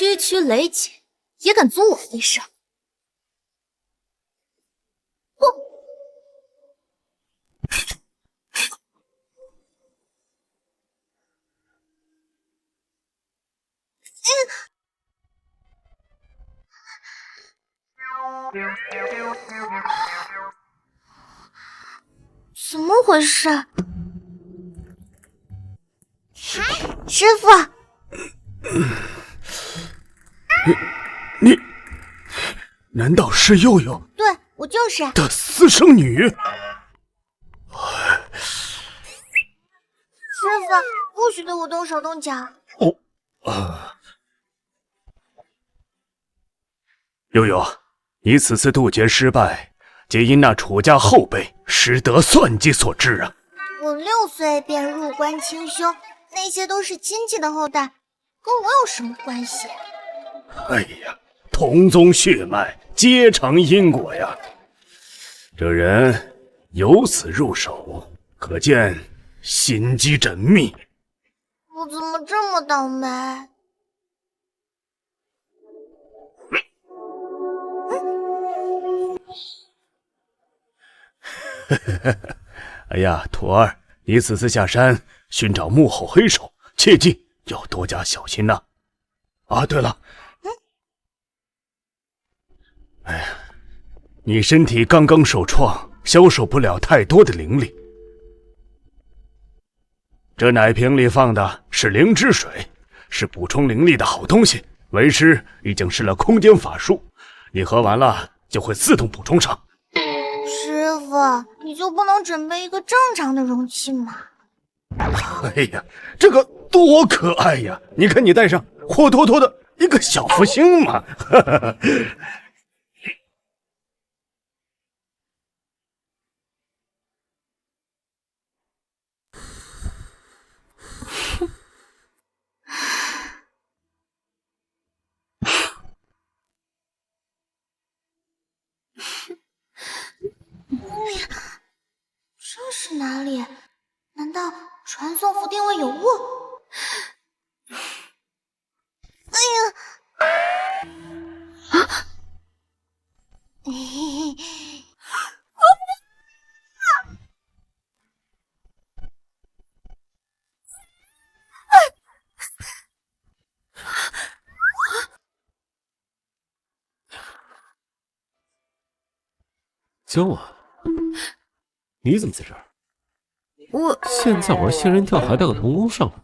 区区雷姐也敢尊我为上？怎么回事？师傅，你难道是佑佑？对，我就是的私生女。师傅，不许对我动手动脚。佑佑，你此次渡劫失败，皆因那楚家后辈失德算计所致啊！我6岁便入关清修，那些都是亲戚的后代，跟我有什么关系？哎呀，同宗血脉，皆成因果呀！这人由此入手，可见心机缜密。我怎么这么倒霉？哎呀，徒儿，你此次下山寻找幕后黑手，切记要多加小心呐！啊，对了，哎呀，你身体刚刚受创，消受不了太多的灵力。这奶瓶里放的是灵芝水，是补充灵力的好东西。为师已经施了空间法术，你喝完了就会自动补充上。师傅，你就不能准备一个正常的容器吗？哎呀，这个多可爱呀！你看你戴上，活脱脱的一个小福星嘛！这是哪里？难道传送符定位有误？哎呀！啊！嘿嘿嘿！江晚，你怎么在这儿？我现在玩仙人跳还带个童工上门。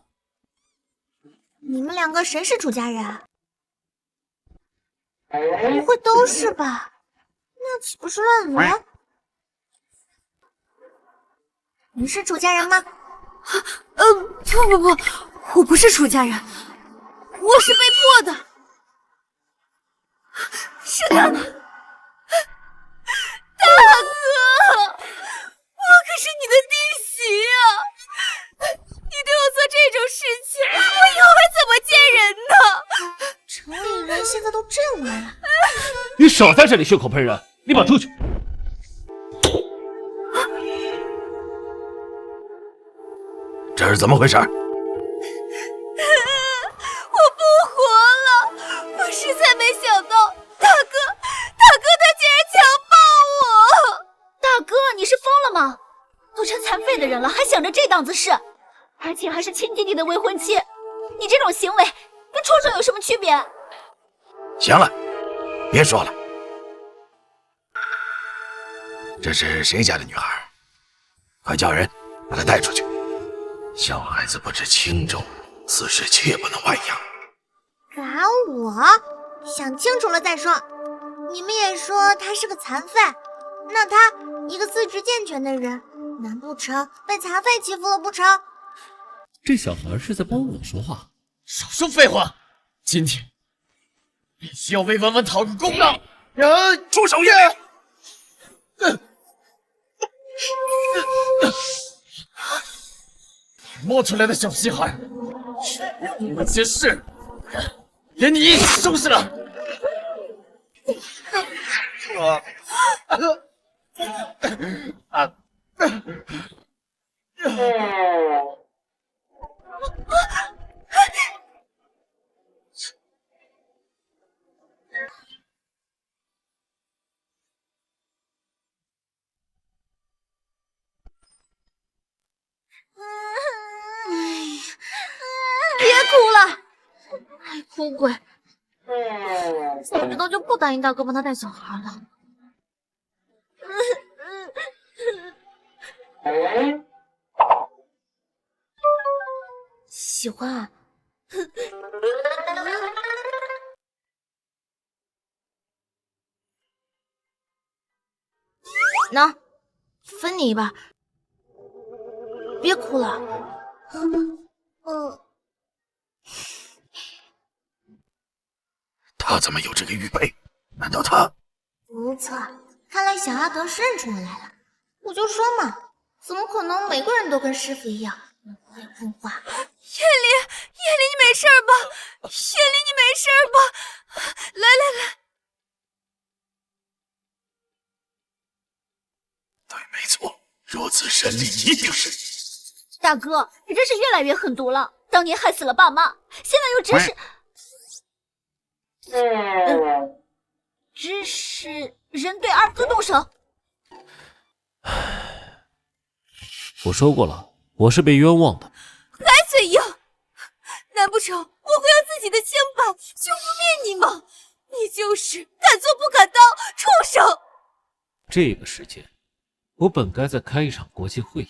你们2个谁是楚家人啊？不会都是吧？那岂不是乱伦？你是楚家人吗？不，我不是楚家人，我是被迫的。是他，大哥，我可是你的弟媳啊！你对我做这种事情，我以后还怎么见人呢？城里人现在都这样了，你少在这里血口喷人，立马出去！这是怎么回事？我不活了！我实在没想到，大哥他竟然强暴我！大哥，你是疯了吗？都成残废的人了，还想着这档子事，而且还是亲弟弟的未婚妻，你这种行为跟畜生有什么区别？行了，别说了。这是谁家的女孩？快叫人把她带出去。小孩子不知轻重，此事切不能外扬。赶我？想清楚了再说。你们也说他是个残废，那他一个四肢健全的人，难不成被残废欺负了不成？这小孩是在帮我说话。少说废话！今天必须要为文文讨个公道！住手也！摸出来的小屁孩，你们些事，连你一起收拾了！别哭了，爱哭鬼！早知道就不答应大哥帮他带小孩了。喜欢。喏，分你一半。别哭了。他怎么有这个玉佩？难道他……不错，看来小阿德是认出我来了。我就说嘛，怎么可能每个人都跟师傅一样不会问话？叶离，你没事吧？叶离，你没事吧？来，对，没错，如此神力一定是你。大哥，你真是越来越狠毒了。当年害死了爸妈，现在又指使人对二哥动手。我说过了，我是被冤枉的。还嘴硬，难不成我会用自己的清白去污蔑你吗？你就是敢做不敢当，畜生！这个时间，我本该再开一场国际会议，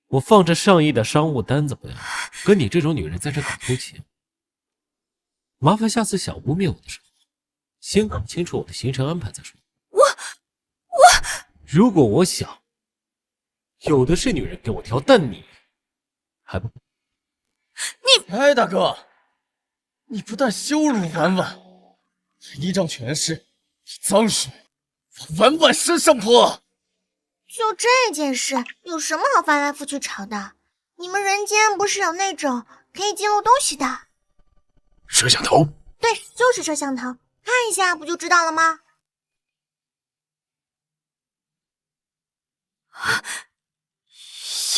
我放着上亿的商务单子不要，跟你这种女人在这搞偷情。麻烦下次想污蔑我的时候，先搞清楚我的行程安排再说。如果我想，有的是女人给我挑，但你还不……哎，大哥，你不但羞辱婉婉，还依仗权势，以脏水往婉婉身上泼。就这件事，有什么好翻来覆去吵的？你们人间不是有那种可以记录东西的？摄像头？对，就是摄像头，看一下不就知道了吗？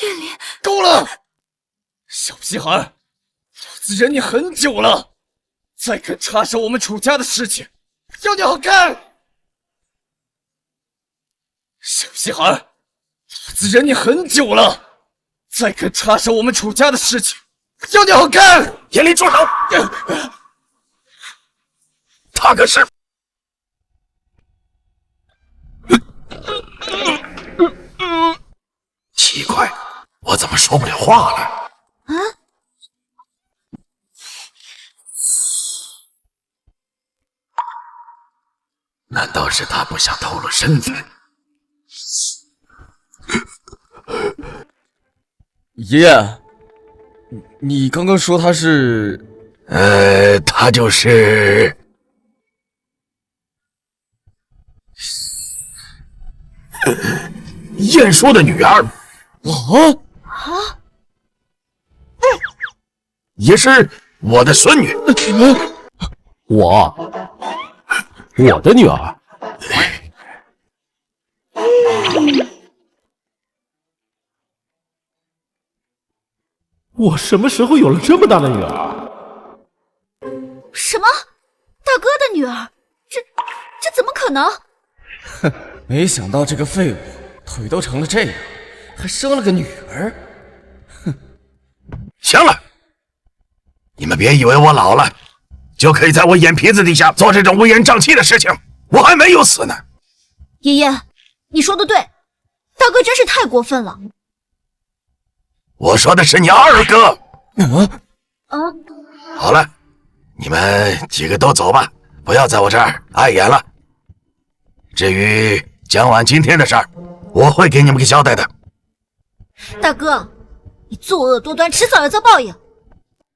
叶离，够了！小屁孩，老子忍你很久了，再敢插手我们楚家的事情，要你好看！小屁孩，老子忍你很久了，再敢插手我们楚家的事情，要你好看！严厉住手！他可是……奇怪，我怎么说不了话了？啊？难道是他不想透露身份？爷爷，你刚刚说他是……他就是……晏殊的女儿。也是我的孙女。我的女儿？我什么时候有了这么大的女儿？什么？大哥的女儿？这怎么可能？哼，没想到这个废物腿都成了这样，还生了个女儿。哼，行了，你们别以为我老了就可以在我眼皮子底下做这种乌烟瘴气的事情，我还没有死呢。爷爷，你说的对，大哥真是太过分了。我说的是你二哥。啊！好了，你们几个都走吧，不要在我这儿碍眼了。至于蒋琬今天的事儿，我会给你们个交代的。大哥，你作恶多端，迟早要遭报应。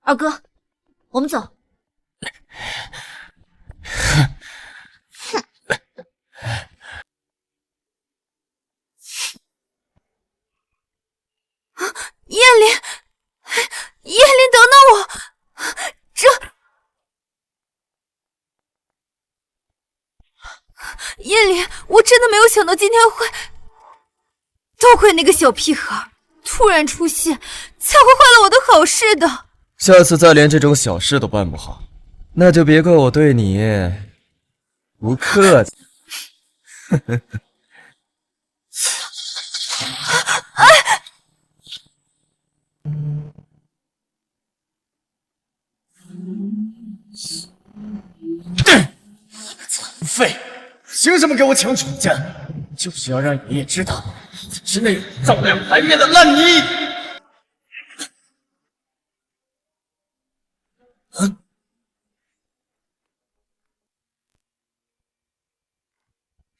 二哥，我们走。叶琳，等等我！叶琳，我真的没有想到今天会……多亏那个小屁孩突然出现，才会坏了我的好事的。下次再连这种小事都办不好，那就别怪我对你不客气。残废，凭什么给我抢主家？就是要让爷爷知道，你是那个造两排面的烂泥！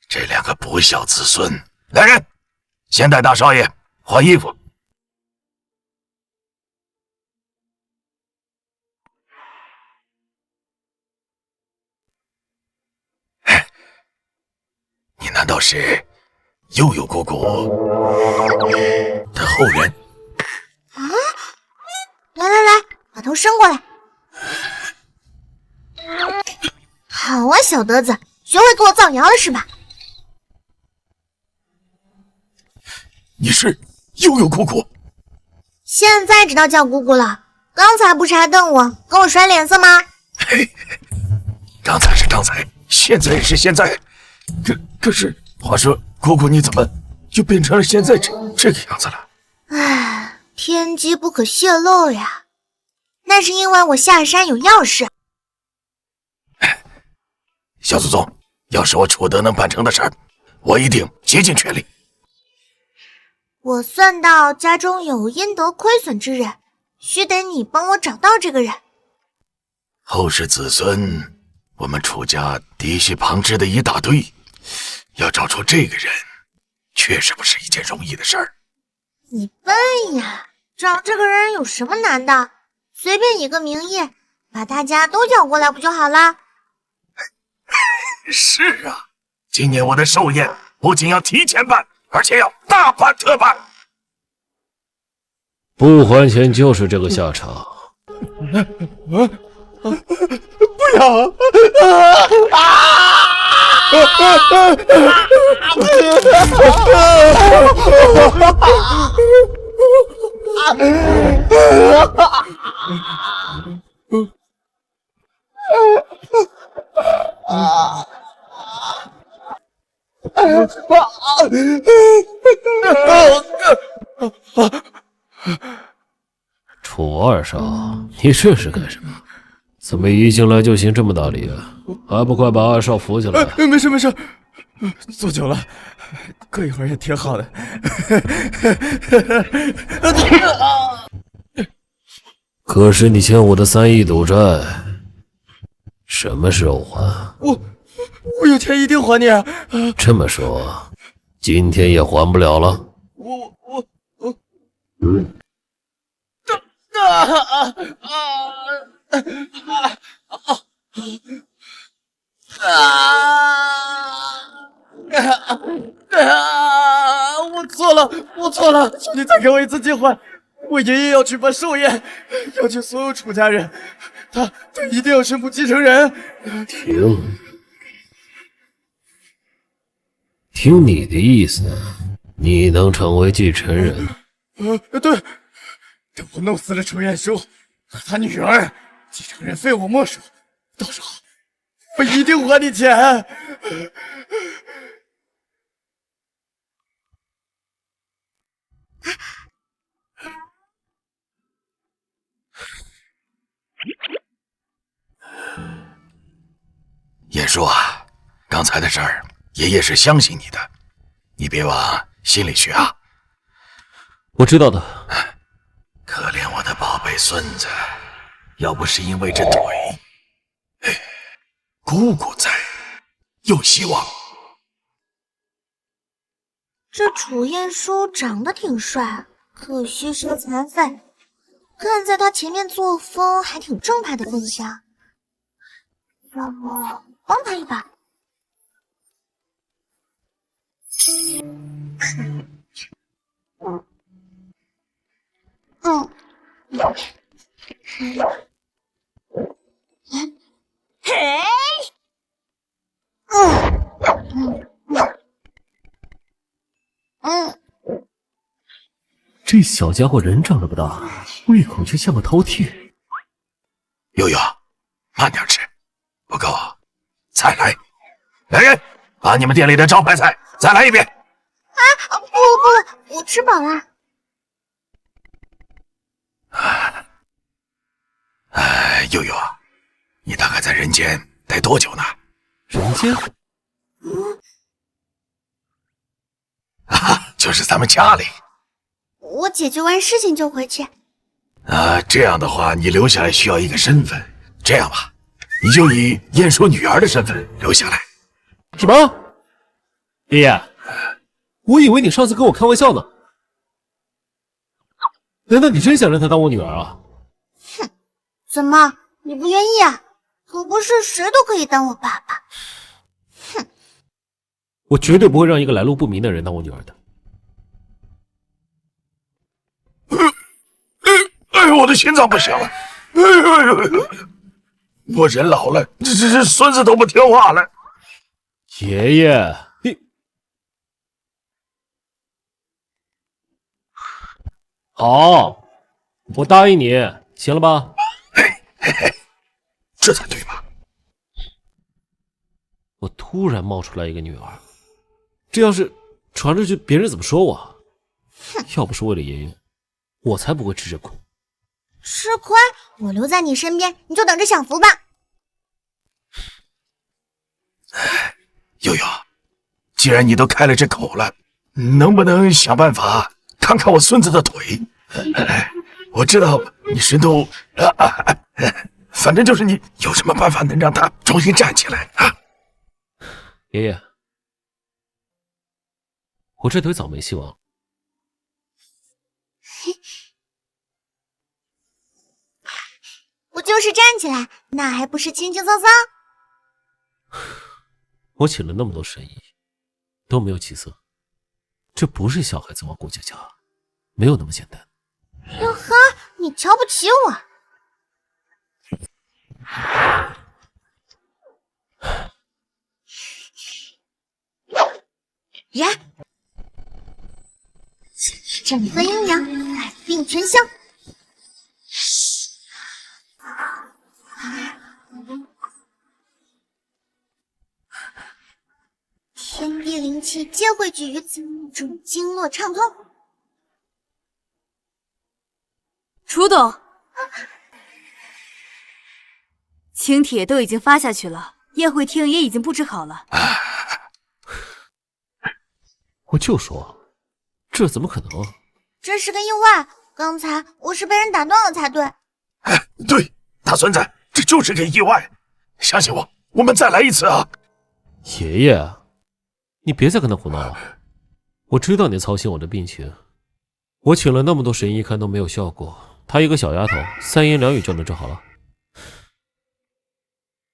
这两个不孝子孙，来人，先带大少爷换衣服。你难道是悠悠姑姑的后人？啊！来来来，把头伸过来。好啊，小德子，学会给我造谣了是吧？你是悠悠姑姑？现在知道叫姑姑了，刚才不是还瞪我，跟我甩脸色吗？嘿，刚才是刚才，现在也是现在。可是，话说，姑姑你怎么就变成了现在这个样子了？唉，天机不可泄露呀。那是因为我下山有要事。小祖宗，要是我楚德能办成的事儿，我一定竭尽全力。我算到家中有阴德亏损之人，须得你帮我找到这个人。后世子孙，我们楚家嫡系旁支的一大堆，要找出这个人，确实不是一件容易的事儿。你笨呀，找这个人有什么难的？随便一个名义，把大家都叫过来不就好了？是啊，今年我的寿宴不仅要提前办，而且要大办特办。不还钱就是这个下场。不要！楚二少，你这是干什么？怎么一进来就行这么大礼啊？还不快把二少扶起来！没事没事，坐久了，过一会儿也挺好的。可是你欠我的3亿赌债，什么时候还？我有钱一定还你啊！这么说，今天也还不了了？我错了，求你再给我一次机会。我爷爷要举办寿宴，邀请所有楚家人，他一定要宣布继承人。听你的意思，你能成为继承人？对，等我弄死了楚彦书和他女儿，继承人非我莫属。到时候我一定还你钱。彦书啊，刚才的事儿，爷爷是相信你的，你别往心里去啊。我知道的。可怜我的宝贝孙子，要不是因为这腿，姑姑在，有希望。这楚彦书长得挺帅，可惜是个残废。看在他前面作风还挺正派的份上，要不帮他一把？这小家伙人长得不大，胃口却像个饕餮。悠悠，慢点吃，不够再来。来人，把你们店里的招牌菜再来一遍。不了，我吃饱了。悠悠，你大概在人间待多久呢？人间？就是咱们家里。我解决完事情就回去。这样的话，你留下来需要一个身份。这样吧，你就以晏殊女儿的身份留下来。什么？爷爷，我以为你上次跟我开玩笑呢。难道你真想让她当我女儿啊？哼，怎么你不愿意啊？可不是谁都可以当我爸爸。哼，我绝对不会让一个来路不明的人当我女儿的。哎呦，我的心脏不行了！哎呦，我人老了，这孙子都不听话了。爷爷，你好，我答应你，行了吧？这才对吧？我突然冒出来一个女儿，这要是传出去，别人怎么说我？要不是为了爷爷，我才不会吃这苦。吃亏，我留在你身边，你就等着享福吧。悠悠，既然你都开了这口了，能不能想办法看看我孙子的腿？我知道你神通，反正就是你有什么办法能让他重新站起来啊？爷爷，我这腿早没希望了。不就是站起来，那还不是轻轻松松？我请了那么多神医，都没有起色，这不是小孩子往过家家，没有那么简单。哟呵，你瞧不起我？燃！整个阴阳，百病全消。天地灵气皆汇聚于此，助经络畅通。楚董，请帖都已经发下去了，宴会厅也已经布置好了。我就说，这怎么可能啊？这是个意外，刚才我是被人打断了才对。对，大孙子，这就是个意外。相信我，我们再来一次啊！爷爷，你别再跟他胡闹了。我知道你操心我的病情，我请了那么多神医看都没有效果，她一个小丫头，3言2语就能治好了。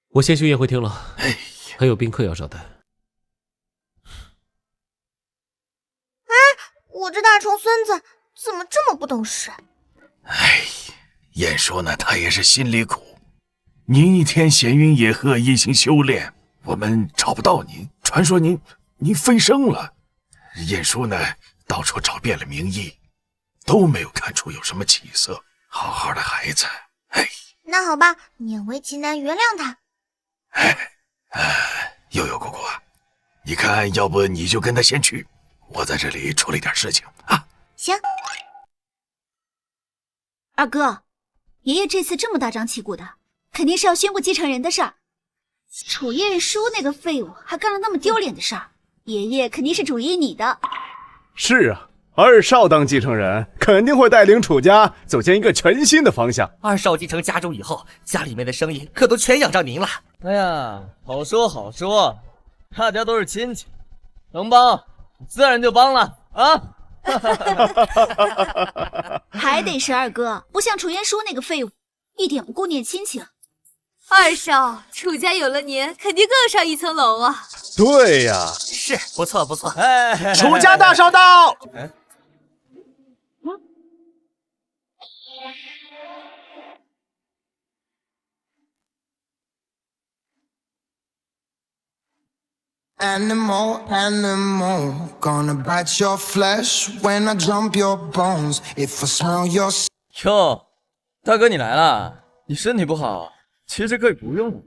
我先去宴会厅了，还有宾客要招待。我这大虫孙子怎么这么不懂事？晏殊呢，他也是心里苦。您一天闲云野鹤，一心修炼，我们找不到您，传说您飞升了。晏殊呢，到处找遍了名医，都没有看出有什么起色。好好的孩子，那好吧，勉为其难原谅他。悠悠姑姑，你看，要不你就跟他先去，我在这里处理点事情啊。行。二哥，爷爷这次这么大张旗鼓的，肯定是要宣布继承人的事儿。楚晏殊那个废物还干了那么丢脸的事儿，爷爷肯定是主意你的。是啊，二少当继承人，肯定会带领楚家走进一个全新的方向。二少继承家主以后，家里面的生意可都全仰仗您了。哎呀，好说好说，大家都是亲戚，能帮自然就帮了啊！还得是二哥，不像楚晏殊那个废物，一点不顾念亲情。二少，楚家有了您，肯定更上一层楼啊！对呀，是，不错不错。楚家大少到。Animal, animal, gonna bite your flesh when I jump your bones. If I smell your 哟，大哥你来了，你身体不好，其实可以不用。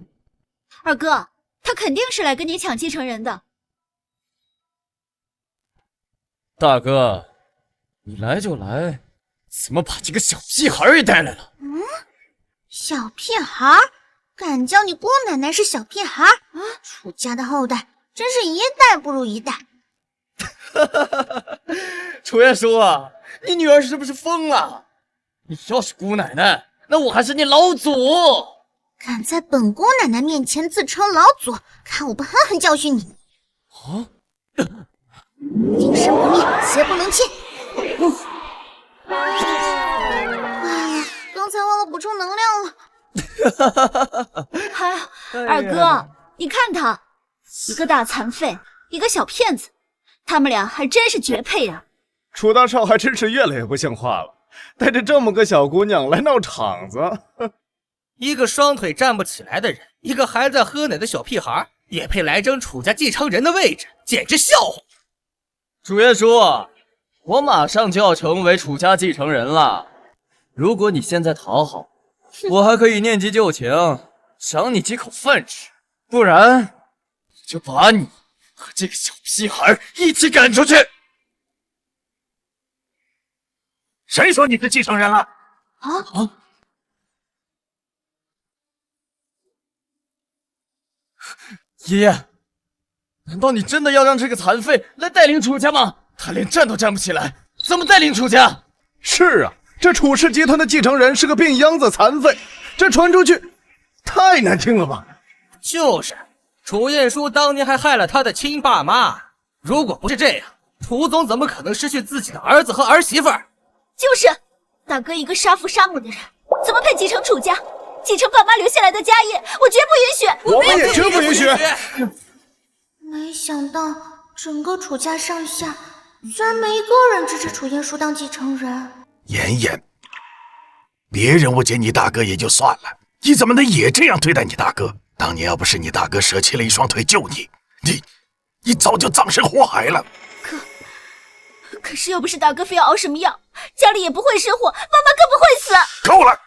二哥，他肯定是来跟你抢继承人的。大哥，你来就来，怎么把这个小屁孩也带来了？小屁孩？敢叫你姑奶奶是小屁孩？楚家的后代真是一代不如一代。楚元叔啊，你女儿是不是疯了？你要是姑奶奶，那我还是你老祖。敢在本姑奶奶面前自称老祖，看我不狠狠教训你！定身不灭，邪不能侵。哎呀，刚才忘了补充能量了。二哥，你看他，一个大残废，一个小骗子，他们俩还真是绝配啊！楚大少还真是越来越不像话了，带着这么个小姑娘来闹场子。一个双腿站不起来的人，一个还在喝奶的小屁孩，也配来争楚家继承人的位置，简直笑话！楚元叔，我马上就要成为楚家继承人了。如果你现在讨好，我还可以念及旧情，赏你几口饭吃；不然，就把你和这个小屁孩一起赶出去。谁说你是继承人了？爷爷，难道你真的要让这个残废来带领楚家吗？他连站都站不起来，怎么带领楚家？是啊，这楚氏集团的继承人是个病秧子残废，这传出去太难听了吧？就是，楚彦书当年还害了他的亲爸妈，如果不是这样，楚总怎么可能失去自己的儿子和儿媳妇儿？就是，大哥一个杀父杀母的人，怎么配继承楚家？继承爸妈留下来的家业，我绝不允许！我们也绝不允许！没想到整个楚家上下，居然没一个人支持楚彦书当继承人。妍妍，别人误解你大哥也就算了，你怎么能也这样对待你大哥？当年要不是你大哥舍弃了一双腿救你，你早就葬身火海了。可是要不是大哥非要熬什么药，家里也不会失火，妈妈更不会死。够了！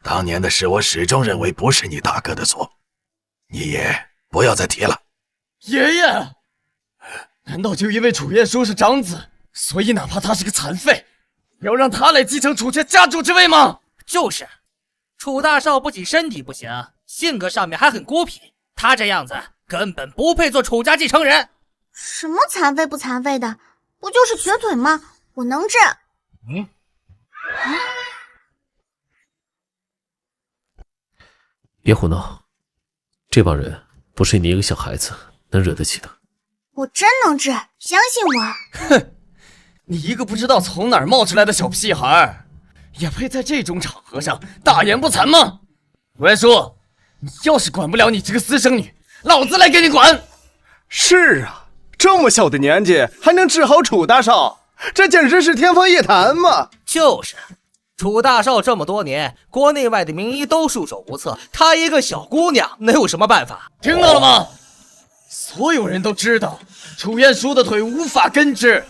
当年的事我始终认为不是你大哥的错，你也不要再提了。爷爷，难道就因为楚彦书是长子，所以哪怕他是个残废，要让他来继承楚家家主之位吗？就是，楚大少不仅身体不行，性格上面还很孤僻，他这样子根本不配做楚家继承人。什么残废不残废的，不就是瘸腿吗？我能治。别胡闹，这帮人不是你一个小孩子能惹得起的。我真能治，相信我。哼，你一个不知道从哪儿冒出来的小屁孩，也配在这种场合上大言不惭吗？文叔，你要是管不了你这个私生女，老子来给你管。是啊，这么小的年纪还能治好楚大少，这简直是天方夜谭嘛！就是。楚大少这么多年，国内外的名医都束手无策，她一个小姑娘能有什么办法？听到了吗？所有人都知道楚彦书的腿无法根治，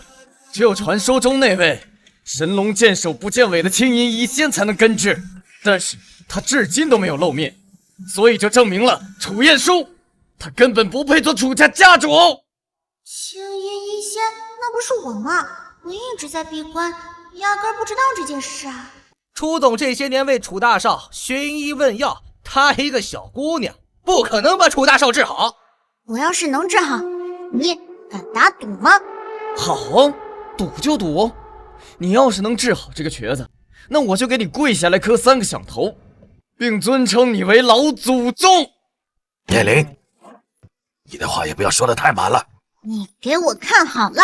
只有传说中那位神龙见首不见尾的青银医仙才能根治，但是他至今都没有露面，所以就证明了楚彦书他根本不配做楚家家主。青银医仙，那不是我吗？我一直在闭关，压根不知道这件事啊。楚总这些年为楚大少寻医问药，她一个小姑娘不可能把楚大少治好。我要是能治好，你敢打赌吗？好，赌就赌。你要是能治好这个瘸子，那我就给你跪下来磕3个响头，并尊称你为老祖宗。叶灵，你的话也不要说得太满了。你给我看好了。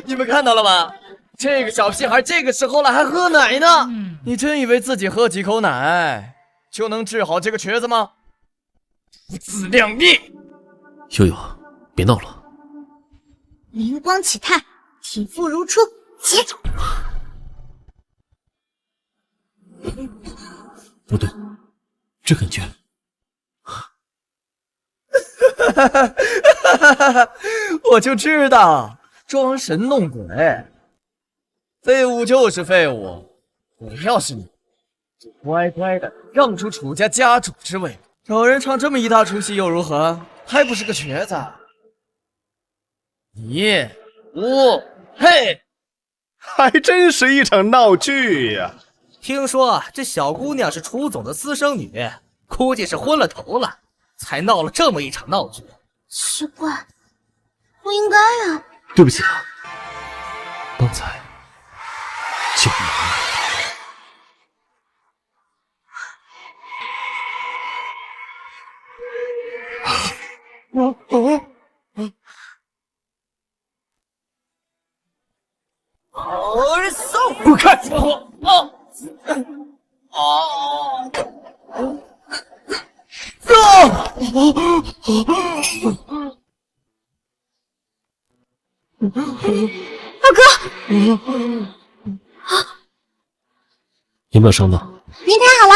你们看到了吗？这个小屁孩这个时候了还喝奶呢，你真以为自己喝几口奶就能治好这个瘸子吗？不自量力！悠悠，别闹了。灵光启泰，体肤如初，起！不对，这感觉……我就知道，装神弄鬼，废物就是废物。我要是你，就乖乖的让出楚家家主之位，找人唱这么一大出戏又如何？还不是个瘸子？你，嘿，还真是一场闹剧呀！听说这小姑娘是楚总的私生女，估计是昏了头了，才闹了这么一场闹剧。奇怪，不应该啊。对不起啊，刚才就不看二哥，有没有伤到？您看好了。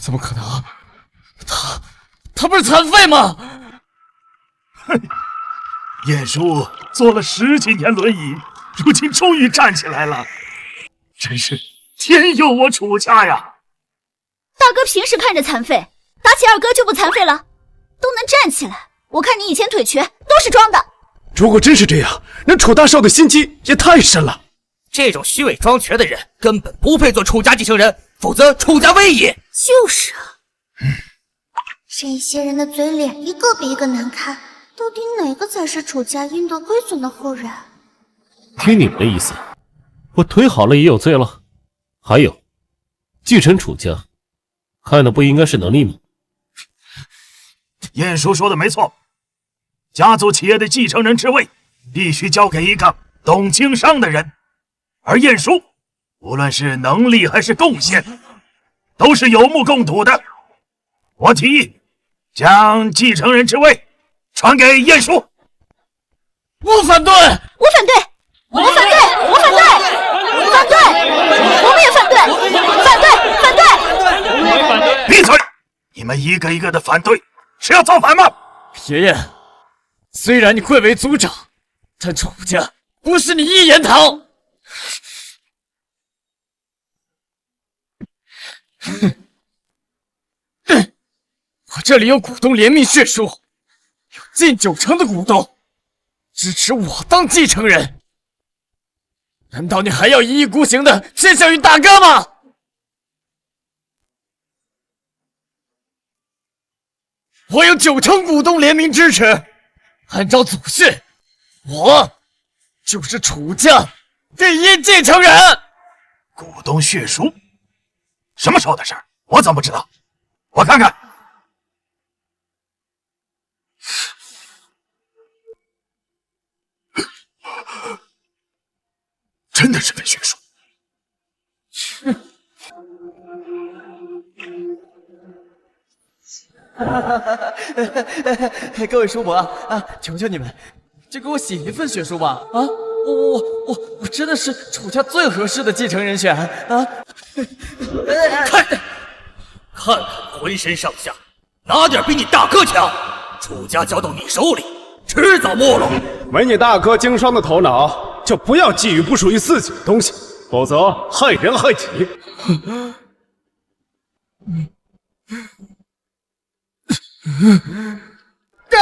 怎么可能？他不是残废吗？晏殊坐了10几年轮椅，如今终于站起来了，真是天佑我楚家呀！大哥平时看着残废，打起二哥就不残废了，都能站起来。我看你以前腿瘸都是装的。如果真是这样，那楚大少的心机也太深了。这种虚伪装瘸的人根本不配做楚家继承人，否则楚家危矣。就是啊，这些人的嘴脸一个比一个难看，到底哪个才是楚家应得亏损的后人？听你们的意思，我腿好了也有罪了。还有，继承楚家，看的不应该是能力吗？晏殊说的没错，家族企业的继承人之位必须交给一个懂经商的人，而晏殊无论是能力还是贡献，都是有目共睹的。我提议将继承人之位传给晏殊。我反对！我反对！我反对！我反对！反对！我们也反对！反对！反对！闭嘴！你们一个一个的反对，是要造反吗？爷爷，虽然你贵为族长，但楚家不是你一言堂。我这里有股东联名血书，有近90%的股东支持我当继承人。难道你还要一意孤行的偏向于大哥吗？我有90%股东联名支持，按照祖训，我就是楚家第一继承人。股东血书，什么时候的事儿？我怎么不知道？我看看。真的是份血书。各位叔伯啊，求求你们，就给我写一份血书吧！啊，我真的是楚家最合适的继承人选啊！看看浑身上下，哪点比你大哥强？楚家交到你手里，迟早没落。没你大哥经商的头脑，就不要觊觎不属于自己的东西，否则害人害己。这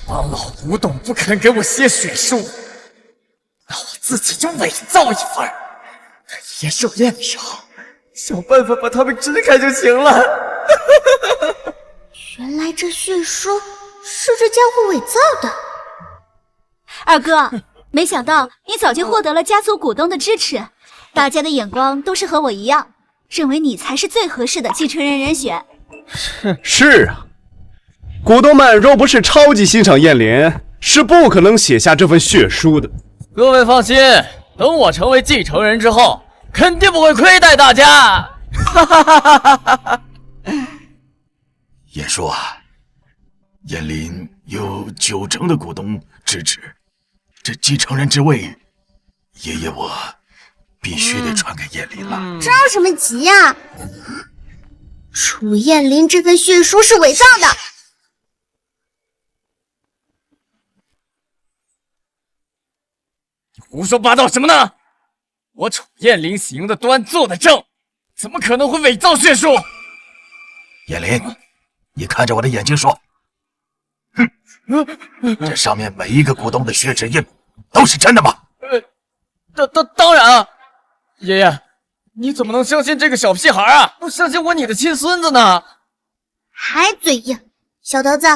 帮老古董不肯给我写血书，那我自己就伪造一份，等爷寿宴的时候，想办法把他们支开就行了。原来这血书是这家伙伪造的。二哥，没想到你早就获得了家族股东的支持，大家的眼光都是和我一样，认为你才是最合适的继承人人选。是啊，股东们若不是超级欣赏燕林，是不可能写下这份血书的。各位放心，等我成为继承人之后，肯定不会亏待大家。哈哈哈哈哈哈！晏殊啊，燕林有90%的股东支持，这继承人之位，爷爷我必须得传给燕林了。着什么急呀？楚燕林这份血书是伪造的。胡说八道什么呢？我楚燕灵行得端坐得正，怎么可能会伪造血书？燕灵，你看着我的眼睛说。这上面每一个股东的血指印都是真的吗？当然啊，爷爷，你怎么能相信这个小屁孩啊？不相信我你的亲孙子呢？还嘴硬，小头子，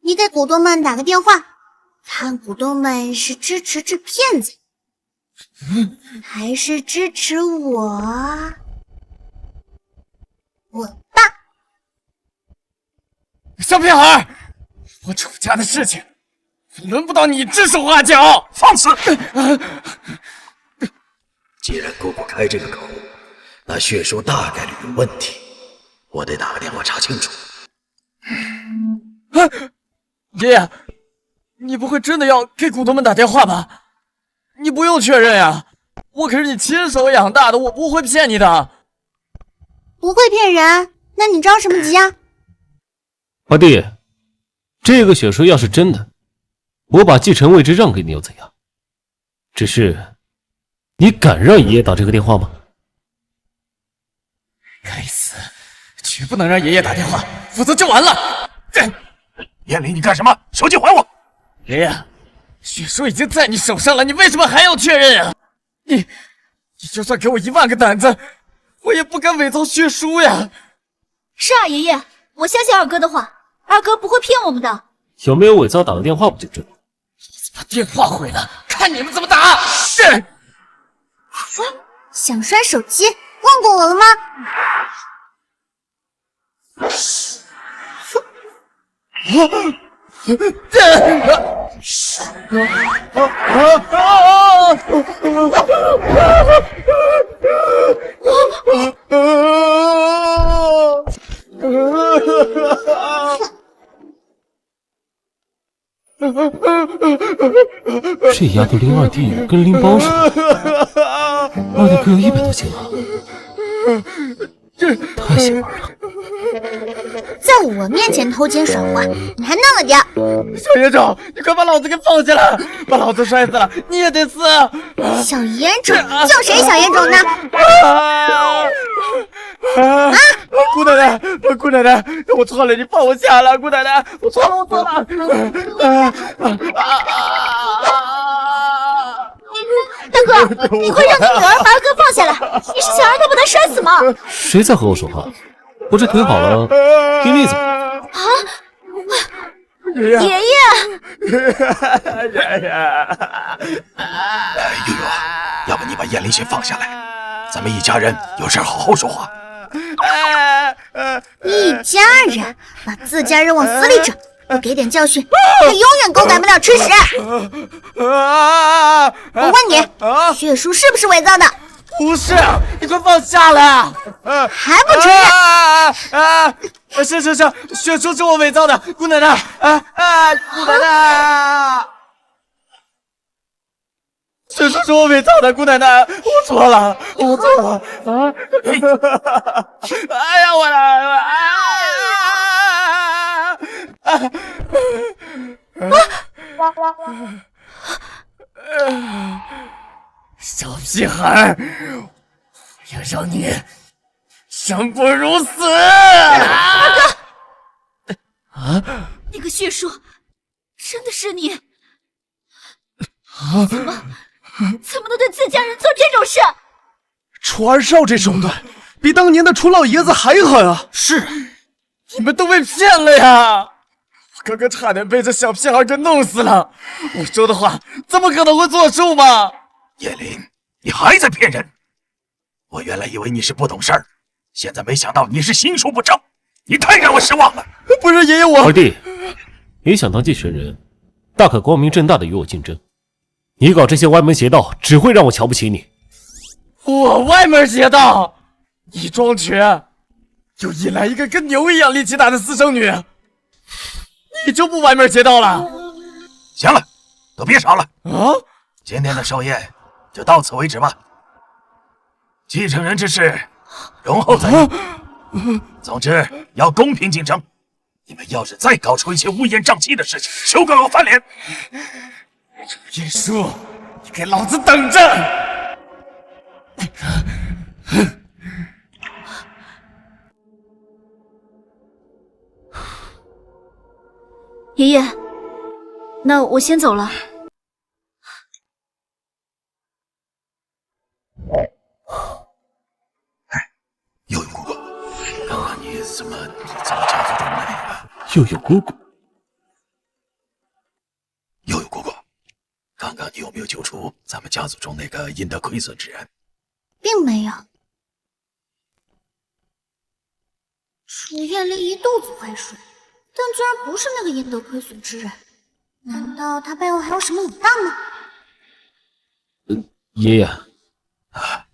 你给股东们打个电话，看股东们是支持这骗子，还是支持我爸？小屁孩，我楚家的事情轮不到你指手画脚。放肆！既然过不开这个口，那血书大概率有问题，我得打个电话查清楚。爷爷，你不会真的要给股东们打电话吧？你不用确认呀，我可是你亲手养大的，我不会骗你的。不会骗人，那你着什么急啊？二弟，这个血书要是真的，我把继承位置让给你又怎样？只是，你敢让爷爷打这个电话吗？该死，绝不能让爷爷打电话，否则就完了。燕灵，你干什么？手机还我！爷爷，血书已经在你手上了，你为什么还要确认啊？你就算给我1万个胆子，我也不敢伪造血书呀。是啊，爷爷，我相信二哥的话，二哥不会骗我们的。有没有伪造打个电话不就知道？把电话毁了，看你们怎么打！想摔手机，问过我了吗？这丫头拎二弟跟拎包似的，二弟可有100多斤啊，太邪门了！在我面前偷奸耍滑，你还嫩了点。小野种，你快把老子给放下来，把老子摔死了你也得死！小野种，叫谁小野种呢？姑奶奶，姑奶奶，我错了，你放我下了，姑奶奶，我错了，我错了。大哥，你快让你女儿把二哥放下来！你是想让他把他摔死吗？谁在和我说话？我这腿好了，听例子。啊！爷爷，悠悠，要不你把燕灵先放下来，咱们一家人有事好好说话。一家人把自家人往死里整，不给点教训，他永远狗改不了吃屎。我问你，血书是不是伪造的？不是，你快放下来！还不承认？是，血书是我伪造的，姑奶奶，姑奶奶，血书是我伪造的，姑奶奶，我错了，我错了啊！哎呀，我来！小屁孩，我要让你生不如死！二哥，那个血书真的是你？怎么能对自家人做这种事？楚二少这手段，比当年的楚老爷子还狠啊！是，你们都被骗了呀！我刚刚差点被这小屁孩给弄死了，我说的话怎么可能会作数嘛？叶灵，你还在骗人！我原来以为你是不懂事儿，现在没想到你是心术不正，你太让我失望了。不是爷爷我，二弟，你想当继承人，大可光明正大的与我竞争。你搞这些歪门邪道，只会让我瞧不起你。我歪门邪道？你装瘸，又引来一个跟牛一样力气大的私生女，你就不歪门邪道了？行了，都别吵了啊！今天的寿宴就到此为止吧。继承人之事，容后再议。总之要公平竞争。你们要是再搞出一些乌烟瘴气的事情，休怪我翻脸。叶叔，你给老子等着！爷爷，那我先走了。悠悠姑姑，刚刚你怎么家族中那个？悠悠姑姑，悠悠姑姑，刚刚你有没有救出咱们家族中那个因得亏损之人？并没有。楚燕离一肚子坏水，但居然不是那个因得亏损之人，难道他背后还有什么隐患吗？爷爷，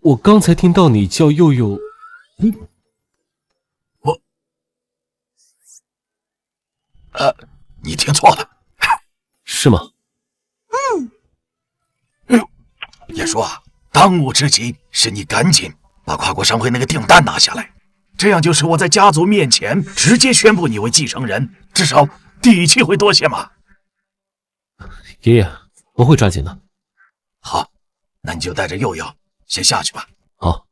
我刚才听到你叫悠悠，你听错了，是吗？也说啊，当务之急是你赶紧把跨国商会那个订单拿下来，这样就是我在家族面前直接宣布你为继承人，至少底气会多些嘛。爷爷，我会抓紧的。好，那你就带着佑佑先下去吧。好。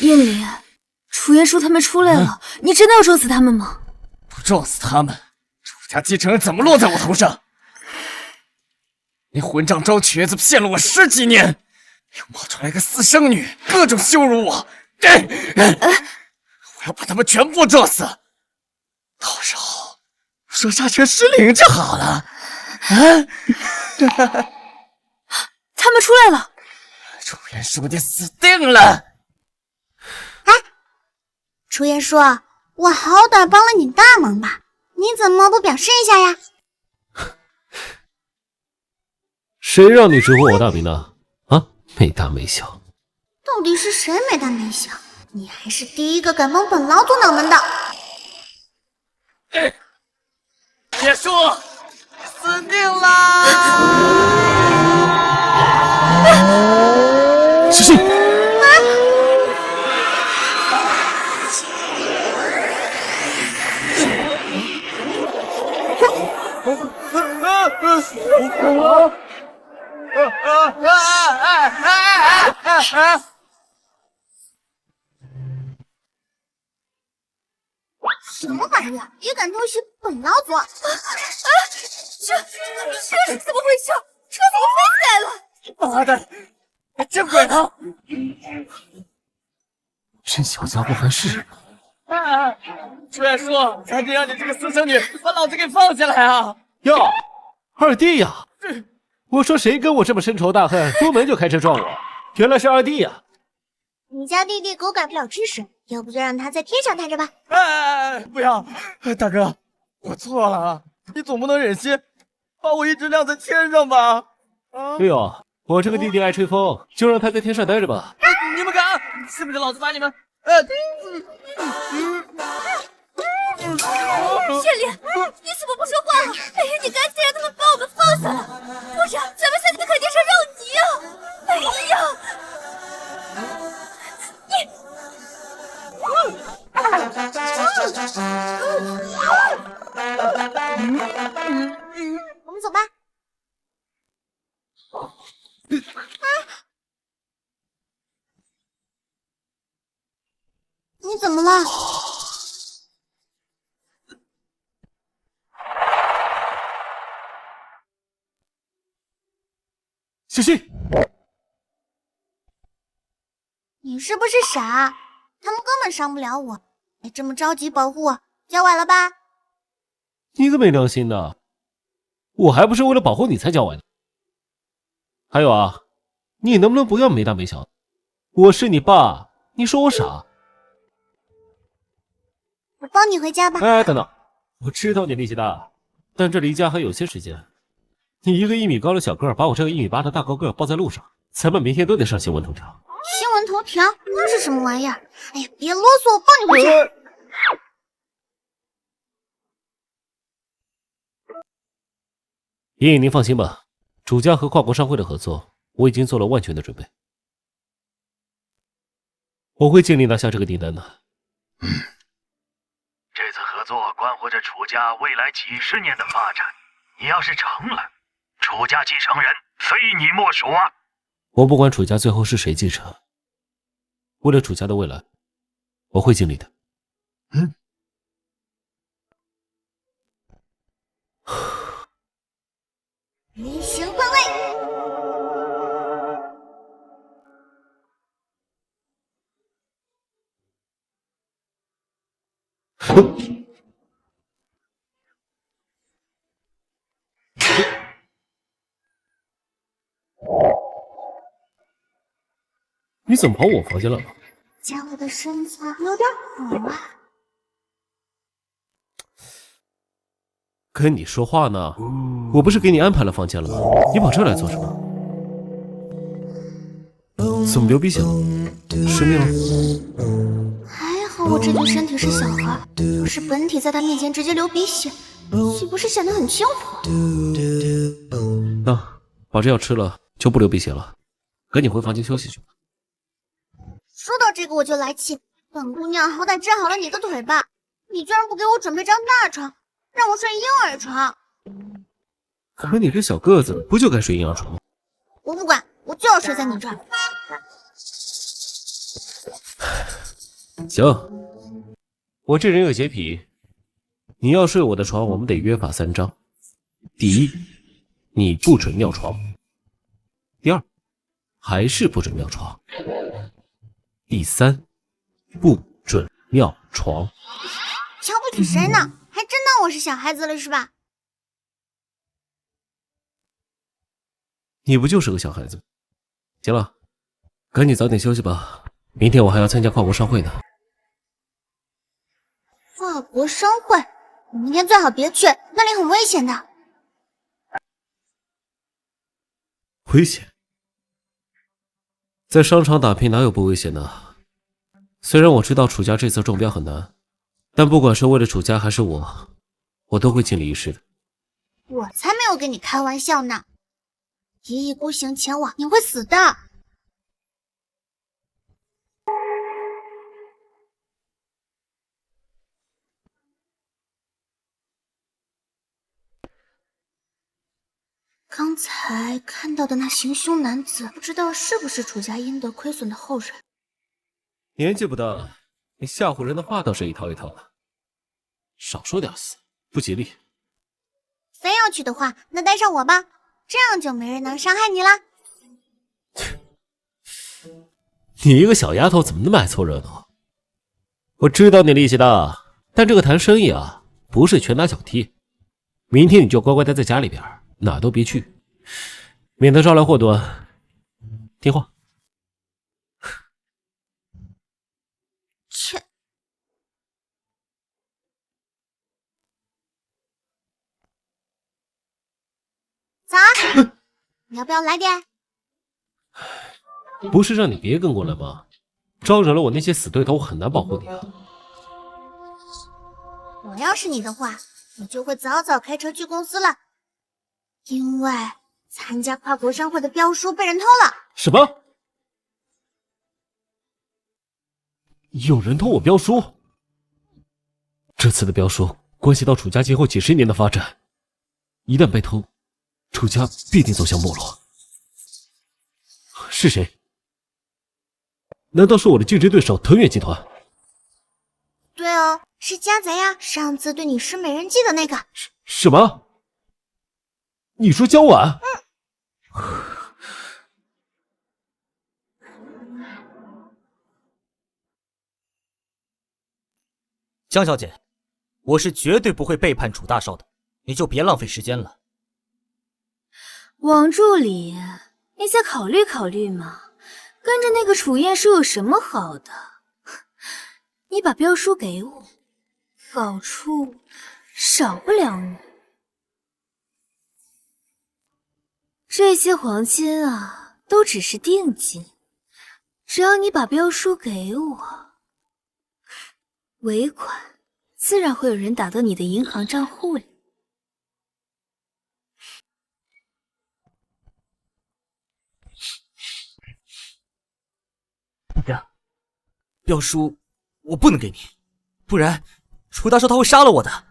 燕离，楚元叔他们出来了，你真的要撞死他们吗？不撞死他们，楚家继承人怎么落在我头上？你混账周瘸子骗了我10几年，又冒出来个私生女，各种羞辱我！我要把他们全部撞死，到时候说杀成失灵就好了。他们出来了，楚元叔，你死定了！楚言叔，我好歹帮了你大忙吧，你怎么不表示一下呀？谁让你直呼我大名的？啊，没大没小！到底是谁没大没小？你还是第一个敢蒙本老祖脑门的。叶叔，死定啦！小心！什么玩意儿，也敢偷袭本老祖？这是怎么回事？车怎么飞起来了？妈的，见鬼了！这小家伙还是……楚元叔，赶紧让你这个私生女把老子给放下来啊！哟，二弟呀！我说谁跟我这么深仇大恨，出门就开车撞我？原来是二弟呀！你家弟弟狗改不了吃屎，要不就让他在天上待着吧。不要，大哥，我错了，你总不能忍心把我一直晾在天上吧？对哦，我这个弟弟爱吹风，就让他在天上待着吧。你们敢？信不信老子把你们……燕离，你怎么不说话了？哎呀，你赶紧让他们把我们放下来，不然咱们下去肯定是肉泥啊！哎呀，我们走吧。你怎么了？小心！你是不是傻？他们根本伤不了我，还这么着急保护我，脚崴了吧？你个没良心的！我还不是为了保护你才脚崴的。还有啊，你能不能不要没大没小？我是你爸，你说我傻？我帮你回家吧。哎，等等，我知道你力气大，但这离家还有些时间。你一个1米高的小个儿，把我这个1米8的大高个抱在路上，咱们明天都得上新闻头条。新闻头条？那是什么玩意儿？哎呀，别啰嗦，我帮你回去。爷爷您放心吧，楚家和跨国商会的合作，我已经做了万全的准备，我会尽力拿下这个订单的。这次合作关乎着楚家未来几十年的发展，你要是成了，楚家继承人非你莫属啊！我不管楚家最后是谁继承，为了楚家的未来，我会尽力的。离形换位。你怎么跑我房间来了？家伙的身材有点好啊。跟你说话呢，我不是给你安排了房间了吗？你跑这来做什么？怎么流鼻血了？失眠了？还好我这具身体是小孩，要是本体在他面前直接流鼻血，岂不是显得很轻浮？那把这药吃了就不流鼻血了，赶紧回房间休息去吧。说到这个我就来气，本姑娘好歹治好了你的腿吧，你居然不给我准备张大床，让我睡婴儿床。可你这小个子不就该睡婴儿床吗？我不管，我就要睡在你这儿。行，我这人有洁癖，你要睡我的床，我们得约法三章。第一，你不准尿床；第二，还是不准尿床；第三，不准尿床。瞧不起谁呢？还真当我是小孩子了是吧？你不就是个小孩子？行了，赶紧早点休息吧，明天我还要参加跨国商会呢。跨国商会，你明天最好别去，那里很危险的。危险？在商场打拼哪有不危险的？虽然我知道楚家这次中标很难，但不管是为了楚家还是我都会尽力一试的。我才没有跟你开玩笑呢！一意孤行前往，你会死的。刚才看到的那行凶男子，不知道是不是楚家阴德亏损的后人。年纪不大，你吓唬人的话倒是一套一套的，少说点死，不吉利。非要去的话，那带上我吧，这样就没人能伤害你啦。你一个小丫头怎么那么爱凑热闹？我知道你力气大，但这个谈生意啊，不是拳打脚踢。明天你就乖乖待在家里边，哪都别去，免得招来祸端。听话。切！咋？你要不要来点？不是让你别跟过来吗？招惹了我那些死对头，我很难保护你啊。我要是你的话，你就会早早开车去公司了，因为参加跨国商会的标书被人偷了。什么？有人偷我标书？这次的标书关系到楚家今后几十年的发展，一旦被偷，楚家必定走向没落。是谁？难道是我的竞争对手藤远集团？对哦，是家贼呀！上次对你施美人计的那个。什么？你说江晚？江小姐，我是绝对不会背叛楚大少的，你就别浪费时间了。王助理，你再考虑考虑嘛，跟着那个楚燕书有什么好的？你把标书给我，好处少不了你。这些黄金啊，都只是定金，只要你把标书给我，尾款自然会有人打到你的银行账户里。标书我不能给你，不然楚大说他会杀了我的。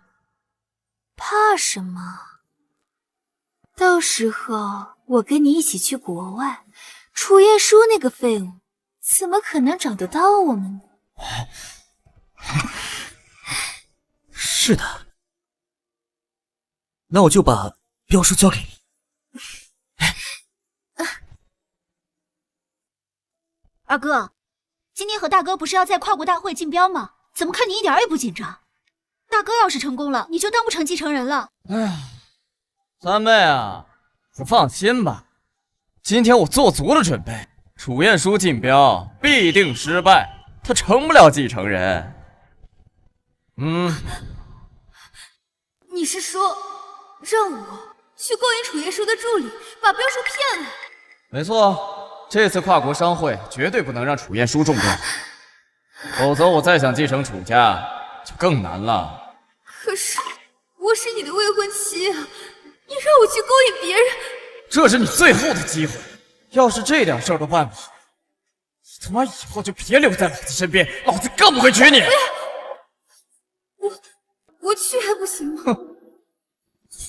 怕什么？到时候我跟你一起去国外，楚彦舒那个废物怎么可能找得到我们呢？是的，那我就把镖书交给你。二哥，今天和大哥不是要在跨国大会竞标吗？怎么看你一点也不紧张？大哥要是成功了，你就当不成继承人了。哎，三妹啊，你放心吧，今天我做足了准备。楚彦舒竞标必定失败，他成不了继承人。你是说让我去勾引楚彦舒的助理，把镖书骗了？没错，这次跨国商会绝对不能让楚彦舒中标，否则我再想继承楚家就更难了。可是我是你的未婚妻啊，你让我去勾引别人，这是你最后的机会，要是这点事儿都办不好，你他妈以后就别留在老子身边，老子更不会娶你。我去还不行吗？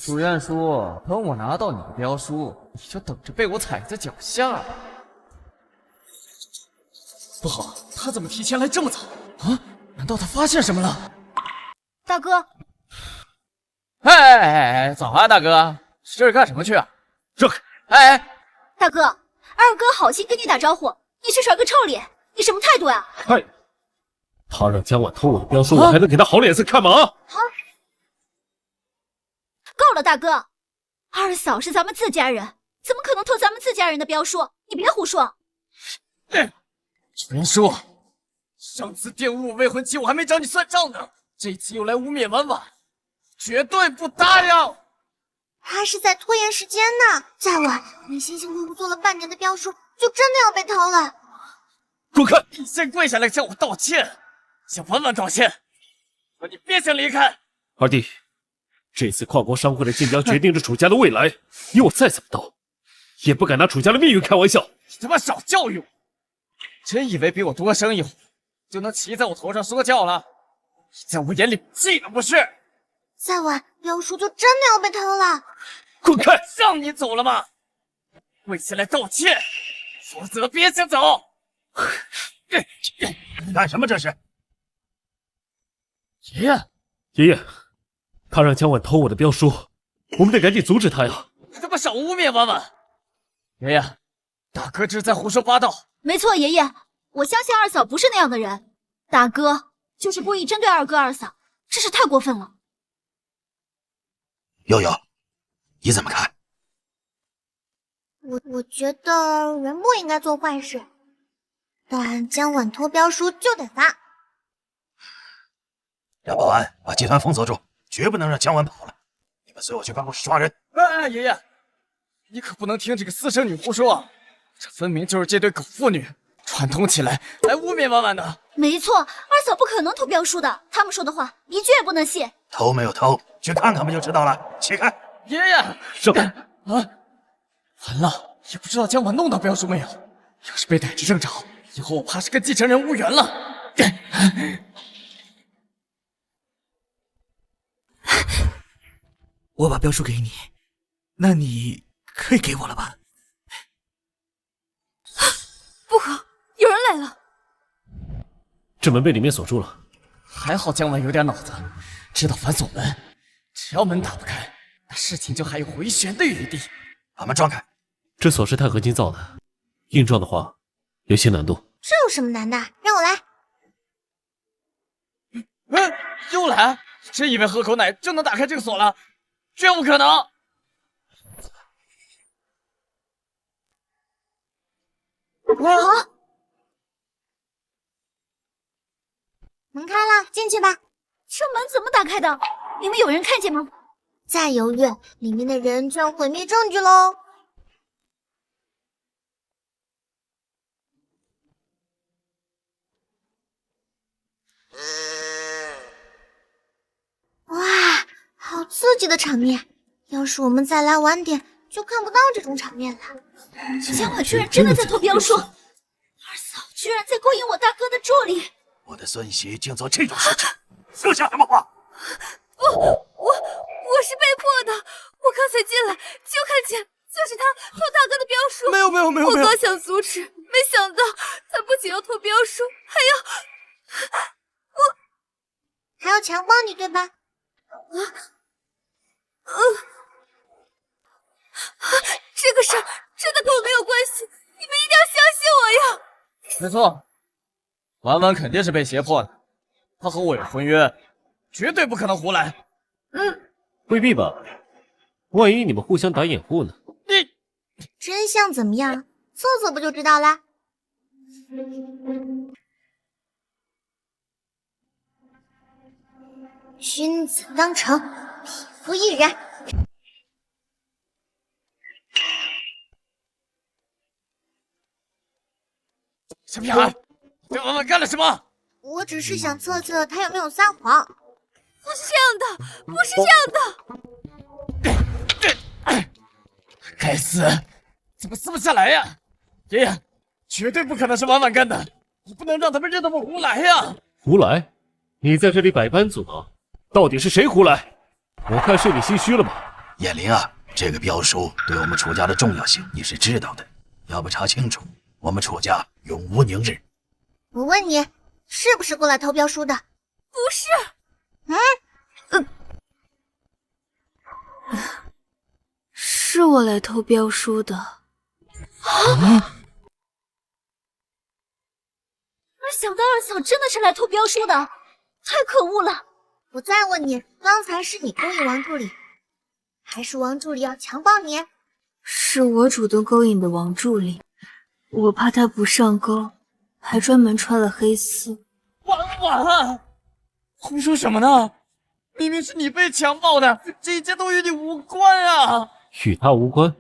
楚彦舒，等我拿到你的镖书，你就等着被我踩在脚下吧。不好，他怎么提前来这么早啊？难道他发现什么了？大哥，哎，早啊，大哥，这是干什么去啊？让开！哎，大哥，二哥好心跟你打招呼，你却甩个臭脸，你什么态度呀？嗨，他让江婉偷我的镖书，我还能给他好脸色看吗？够了，大哥，二嫂是咱们自家人，怎么可能偷咱们自家人的镖书？你别胡说。楚彦舒，上次玷污我未婚妻，我还没找你算账呢，这次又来污蔑婉婉，绝对不答应！他是在拖延时间呢。再晚，你辛辛苦苦做了半年的镖书，就真的要被偷了。滚开！你先跪下来向我道歉，向婉婉道歉，可你别想离开。二弟，这次跨国商会的竞标决定着楚家的未来，你我再怎么斗，也不敢拿楚家的命运开玩笑。你他妈少教育我！真以为比我多生一回就能骑在我头上说教了？你在我眼里屁都不是！再晚，镖书就真的要被偷了。滚开！让你走了吗？跪下来道歉，否则别想走！你干什么这是？爷爷，爷爷，他让江婉偷我的镖书，我们得赶紧阻止他呀！你他妈少污蔑婉婉！爷爷，大哥这是在胡说八道。没错，爷爷，我相信二嫂不是那样的人，大哥就是故意针对二哥二嫂，真是太过分了。悠悠，你怎么看？我觉得人不应该做坏事，但江婉偷镖书就得罚。让保安把集团封锁住，绝不能让江婉跑了。你们随我去办公室抓人。哎，爷爷，你可不能听这个私生女胡说，这分明就是这对狗妇女串通起来来污蔑婉婉的。没错，二嫂不可能偷镖书的，他们说的话一句也不能信。偷没有偷，去看看不就知道了。起开！爷爷，让开！完了，也不知道江婉弄到镖书没有。要是被逮着正着，以后我怕是跟继承人无缘了。我把镖书给你，那你可以给我了吧？不好，有人来了！这门被里面锁住了。还好江婉有点脑子，知道反锁门，只要门打不开，那事情就还有回旋的余地。把门撞开！这锁是钛合金造的，硬撞的话有些难度。这有什么难的？让我来。又来？真以为喝口奶就能打开这个锁了？绝不可能！门开了，进去吧。这门怎么打开的？你们有人看见吗？再犹豫，里面的人就要毁灭证据喽。哇，好刺激的场面！要是我们再来晚点，就看不到这种场面了。江婉居然真的在偷镖书，二嫂居然在勾引我大哥的助理。我的孙媳竟做这种事情，说些什么话？我是被迫的，我刚才进来就看见就是他偷大哥的标书。没有，我刚想阻止，没想到他不仅要偷标书，还要强暴你，对吧？这个事儿真的跟我没有关系，你们一定要相信我呀！没错，婉婉肯定是被胁迫的，她和我有婚约，绝对不可能胡来。未必吧？万一你们互相打掩护呢？真相怎么样？测测不就知道啦。君子当成，匹夫一人。小屁孩，对婉婉干了什么？我只是想测测他有没有撒谎。不是这样的！该死，怎么撕不下来呀？爷爷，绝对不可能是婉婉干的，你不能让他们认得我胡来呀！胡来？你在这里百般阻挠，到底是谁胡来？我看是你心虚了吧？燕玲啊，这个标书对我们楚家的重要性你是知道的，要不查清楚，我们楚家永无宁日。我问你，是不是过来偷标书的？不是。是我来偷标书的。没想到二嫂真的是来偷标书的，太可恶了！我再问你，刚才是你勾引王助理，还是王助理要强暴你？是我主动勾引的王助理，我怕他不上钩，还专门穿了黑丝。婉婉，胡说什么呢？明明是你被强暴的，这一切都与你无关啊！与他无关？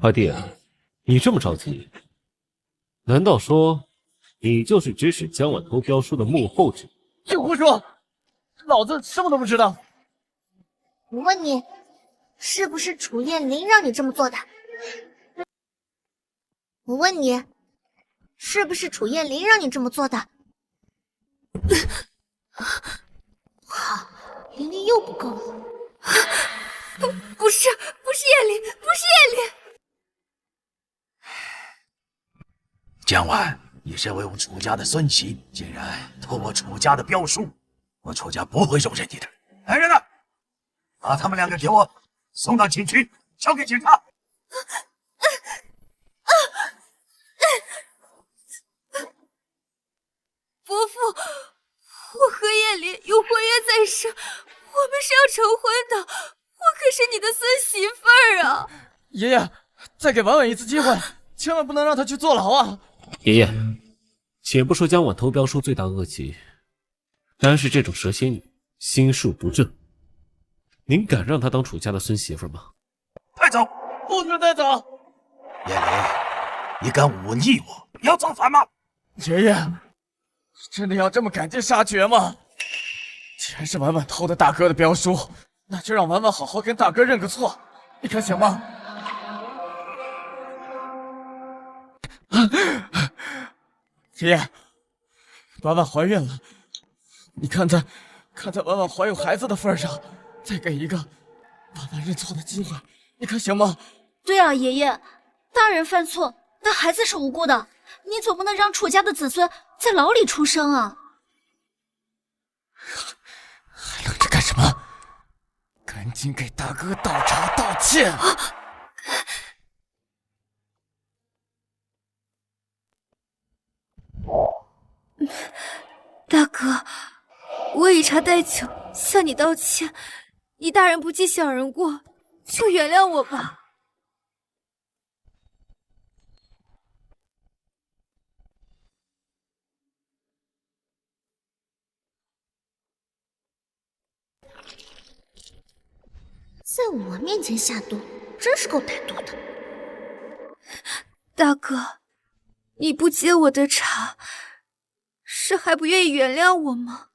二弟，你这么着急，难道说你就是指使江晚偷标书的幕后之人？净胡说！老子什么都不知道。我问你，是不是楚燕玲让你这么做的？我问你，是不是楚燕玲让你这么做的？好，灵力又不够了。不是燕玲，不是燕玲。江晚，你身为我楚家的孙媳，竟然偷我楚家的标书，我楚家不会容忍你的。来人呐，把他们两个给我送到警局，交给警察。伯父，我和燕玲有婚约在身，我们是要成婚的，我可是你的孙媳妇儿啊！爷爷，再给婉婉一次机会，千万不能让她去坐牢啊！爷爷，且不说江晚偷标书罪大恶极，单是这种蛇蝎女心术不正，您敢让她当楚家的孙媳妇吗？带走！不准带走！燕玲，你敢忤逆我，要造反吗？爷爷，真的要这么赶尽杀绝吗？既然是婉婉偷的大哥的标书，那就让婉婉好好跟大哥认个错，你看行吗？爷爷，婉婉怀孕了，你看在婉婉怀有孩子的份上，再给一个婉婉认错的机会，你看行吗？对啊，爷爷，大人犯错，那孩子是无辜的，你总不能让楚家的子孙在牢里出生啊！还愣着干什么？赶紧给大哥倒茶道歉！大哥，我以茶代酒，向你道歉。你大人不计小人过，就原谅我吧。在我面前下毒，真是够歹毒的。大哥，你不接我的茶，是还不愿意原谅我吗？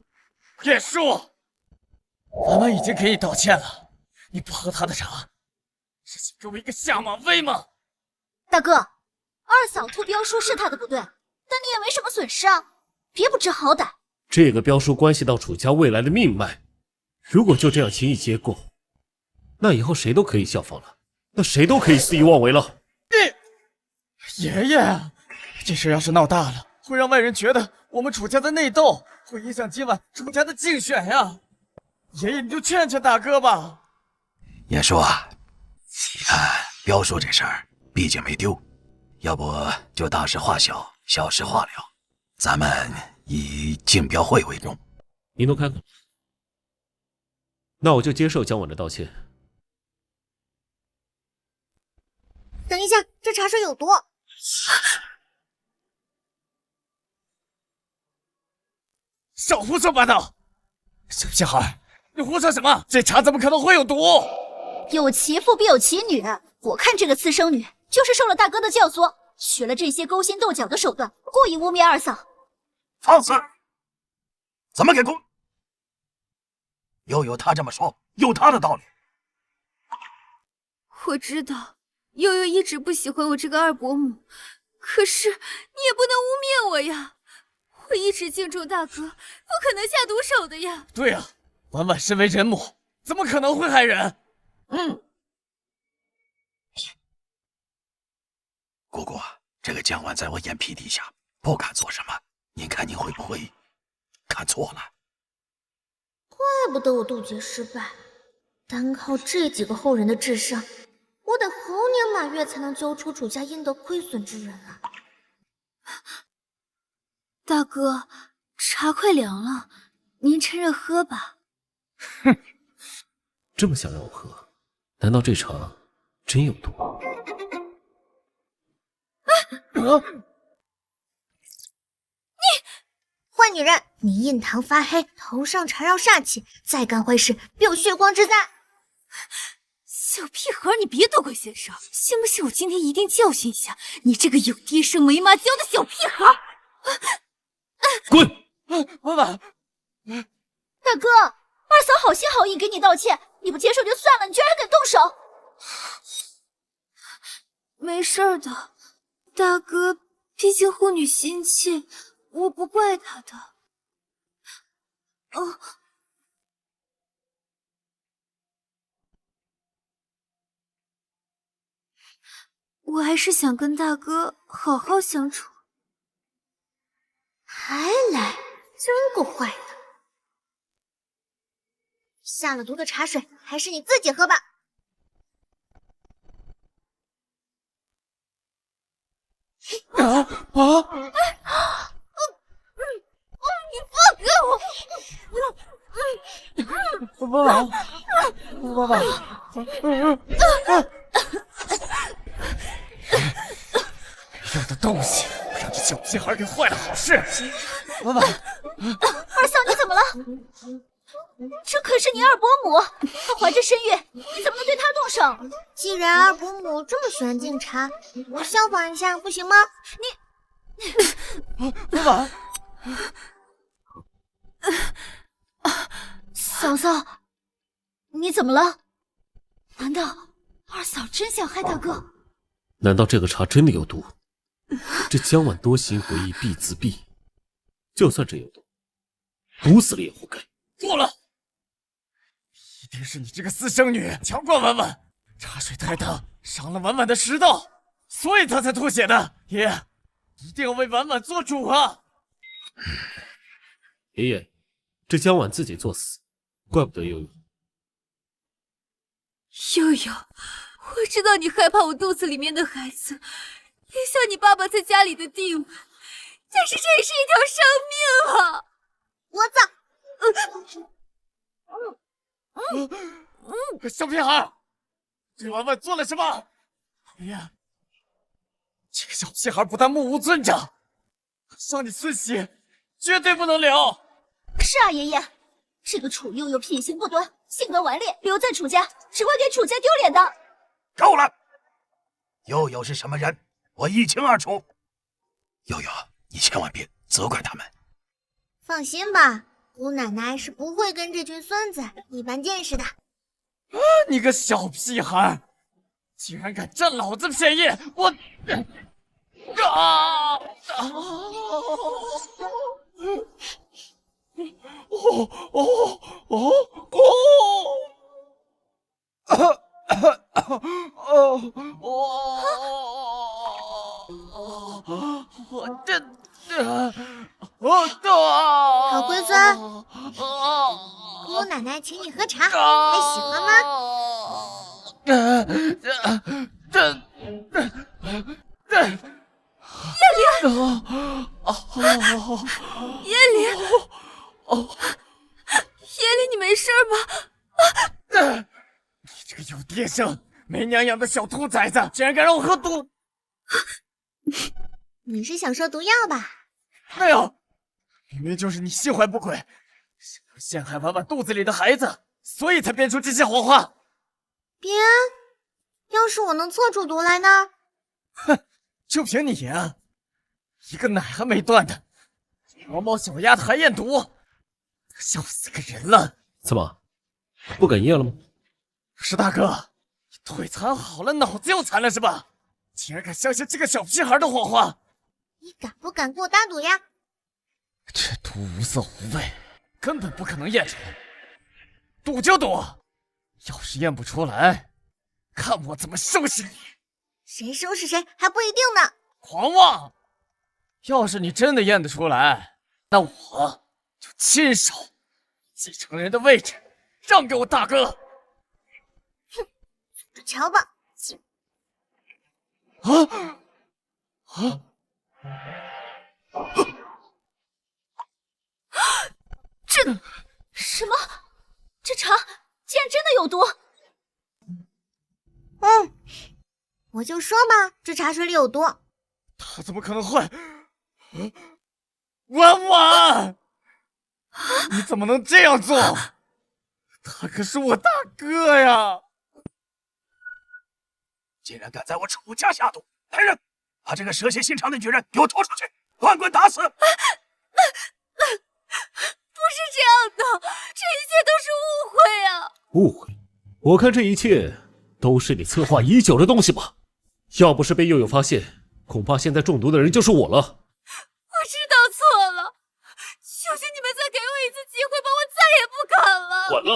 叶树，婉婉已经给你道歉了，你不喝她的茶，是想给我一个下马威吗？大哥，二嫂偷标书是她的不对，但你也没什么损失啊，别不知好歹。这个标书关系到楚家未来的命脉，如果就这样轻易接过，那以后谁都可以效仿了，那谁都可以肆意妄为了。爷爷，这事要是闹大了，会让外人觉得我们楚家在内斗，会影响今晚楚家的竞选呀。爷爷，你就劝劝大哥吧。严叔啊，你看标书这事儿毕竟没丢，要不就大事化小，小事化了，咱们以竞标会为重。您都看看，那我就接受姜婉的道歉。等一下，这茶水有毒。少胡说八道！小屁孩，你胡说什么？这茶怎么可能会有毒？有其父必有其女，我看这个私生女就是受了大哥的教唆，学了这些勾心斗角的手段，故意污蔑二嫂。放肆！怎么给公？悠悠他这么说，有他的道理。我知道悠悠一直不喜欢我这个二伯母，可是你也不能污蔑我呀！我一直敬重大哥，不可能下毒手的呀。对啊，婉婉身为人母，怎么可能会害人？姑姑，这个姜婉在我眼皮底下，不敢做什么。您看您会不会看错了？怪不得我渡劫失败，单靠这几个后人的智商，我得猴年马月才能揪出楚家应得亏损之人啊！大哥，茶快凉了，您趁热喝吧。哼，这么想让我喝，难道这茶真有毒？坏女人，你印堂发黑，头上缠绕煞气，再干坏事必有血光之灾。小屁孩，你别多管闲事，信不信我今天一定教训一下你这个有爹生没妈教的小屁孩！滚！婉婉，大哥，二嫂好心好意给你道歉，你不接受就算了，你居然还敢动手！没事的，大哥毕竟护女心切，我不怪他的。哦，我还是想跟大哥好好相处。还来，真够坏的！下了毒的茶水，还是你自己喝吧。你放开我！婉婉，婉婉，有的东西让这小屁孩给坏了好事。婉婉，二嫂你怎么了？这可是你二伯母，她怀着身孕，你怎么能对她动手？既然二伯母这么喜欢敬茶，我效仿一下不行吗？婉婉，嫂嫂，你怎么了？难道二嫂真想害大哥？难道这个茶真的有毒？这姜婉多行不义必自毙，就算真有毒，毒死了也活该。够了！一定是你这个私生女强灌婉婉，茶水太烫，伤了婉婉的食道，所以她才吐血的。爷爷，一定要为婉婉做主啊！爷爷，这姜婉自己作死，怪不得悠悠。悠悠，我知道你害怕我肚子里面的孩子影响你爸爸在家里的地位，但是这也是一条生命啊！我走。小屁孩，这婉婉做了什么？爷爷，这个小屁孩不但目无尊长，伤你孙媳，绝对不能留。是啊，爷爷，这个楚悠悠品行不端，性格顽劣，留在楚家只会给楚家丢脸的。够了！悠悠是什么人，我一清二楚。悠悠，你千万别责怪他们。放心吧，姑奶奶是不会跟这群孙子一般见识的。你个小屁孩，竟然敢占老子便宜！我好龟孙，姑奶奶请你喝茶，还喜欢吗？叶离，你没事吧？你这个有爹生没娘养的小兔崽子，竟然敢让我喝毒！你是想说毒药吧？没有，明明就是你心怀不轨，想要陷害婉婉肚子里的孩子，所以才编出这些谎话。编？要是我能测出毒来呢？哼，就凭你啊，一个奶还没断的，毛毛小丫头还验毒，笑死个人了！怎么，不敢验了吗？石大哥，你腿残好了，脑子又残了是吧？竟然敢相信这个小屁孩的谎话！你敢不敢给我打赌呀？这毒无色无味，根本不可能验出来。赌就赌，要是验不出来，看我怎么收拾你！谁收拾谁还不一定呢。狂妄！要是你真的验得出来，那我就亲手继承人的位置让给我大哥。哼，走着瞧吧。这什么？这茶竟然真的有毒！我就说嘛，这茶水里有毒。他怎么可能会？婉婉，你怎么能这样做？他可是我大哥呀！竟然敢在我楚家下毒！来人，把这个蛇蝎心肠的女人给我拖出去，乱棍打死！不是这样的，这一切都是误会啊！误会？我看这一切都是你策划已久的东西吧？要不是被佑佑发现，恐怕现在中毒的人就是我了。我知道错了，求求你们再给我一次机会吧，我再也不敢了。晚了，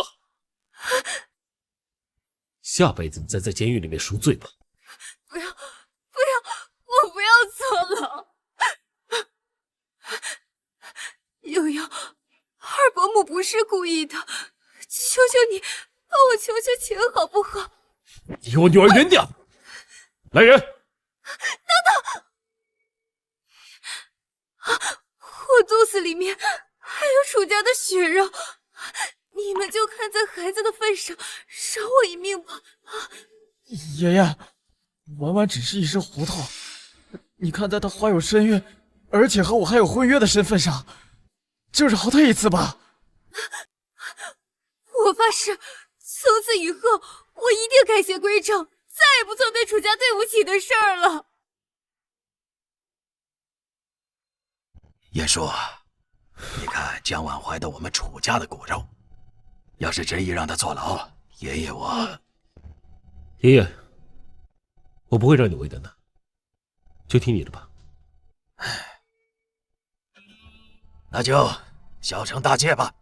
下辈子你再在监狱里面赎罪吧。不要，我不要做了。悠悠，二伯母不是故意的，求求你帮我求求情好不好？你离我女儿远点！来人！等等！我肚子里面还有楚家的血肉，你们就看在孩子的份上，饶我一命吧！爷爷，婉婉只是一时糊涂，你看在她怀有身孕，而且和我还有婚约的身份上，就饶她一次吧。我发誓，从此以后我一定改邪归正，再也不做对楚家对不起的事儿了。燕叔，你看江婉怀的我们楚家的骨肉，要是执意让他坐牢，爷爷我……爷爷，我不会让你为难的，就听你的吧。那就小惩大戒吧。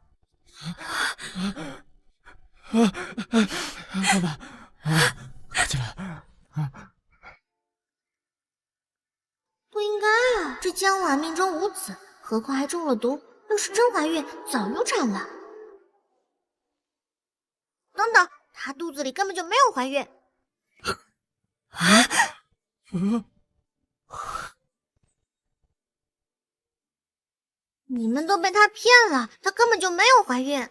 爸爸，快起来！不应该啊，这江婉命中无子，何况还中了毒。要是真怀孕，早就产了。等等，她肚子里根本就没有怀孕。你们都被她骗了，她根本就没有怀孕。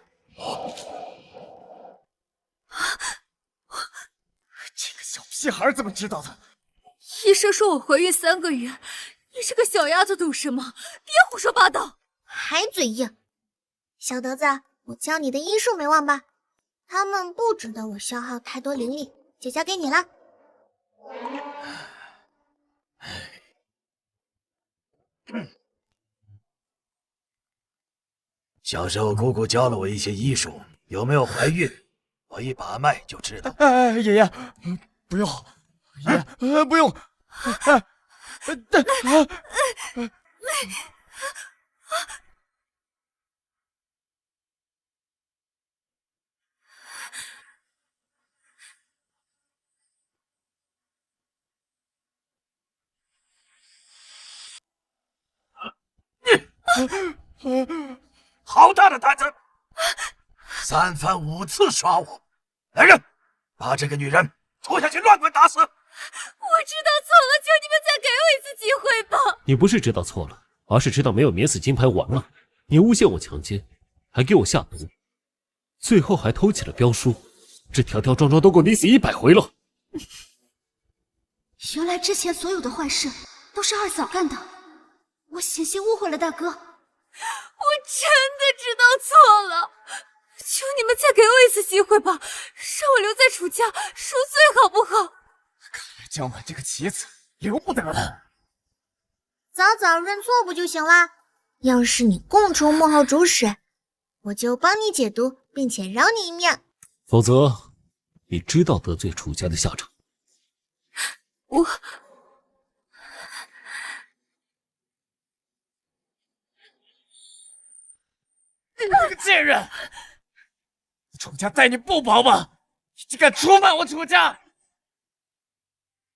这个小屁孩怎么知道的？医生说我怀孕3个月，你这个小丫头赌什么？别胡说八道！还嘴硬，小德子，我教你的医术没忘吧？他们不值得我消耗太多灵力，就交给你了。小时候姑姑教了我一些医术，有没有怀孕，我一把脉就知道。爷爷，不用，爷爷，不用。好大的胆子！3番5次耍我！来人，把这个女人拖下去乱棍打死！我知道错了，求你们再给我一次机会吧！你不是知道错了，而是知道没有免死金牌完了。你诬陷我强奸，还给我下毒，最后还偷起了镖书，这条条桩桩都够你死100回了。原来之前所有的坏事都是二嫂干的，我险些误会了大哥。我真的知道错了，求你们再给我一次机会吧，让我留在楚家赎罪好不好？江晚这个棋子留不得了。早早认错不就行啦？要是你共筹幕后主使，我就帮你解毒，并且饶你一命。否则，你知道得罪楚家的下场。我你这个贱人！楚家待你不薄吧？你竟敢出卖我楚家！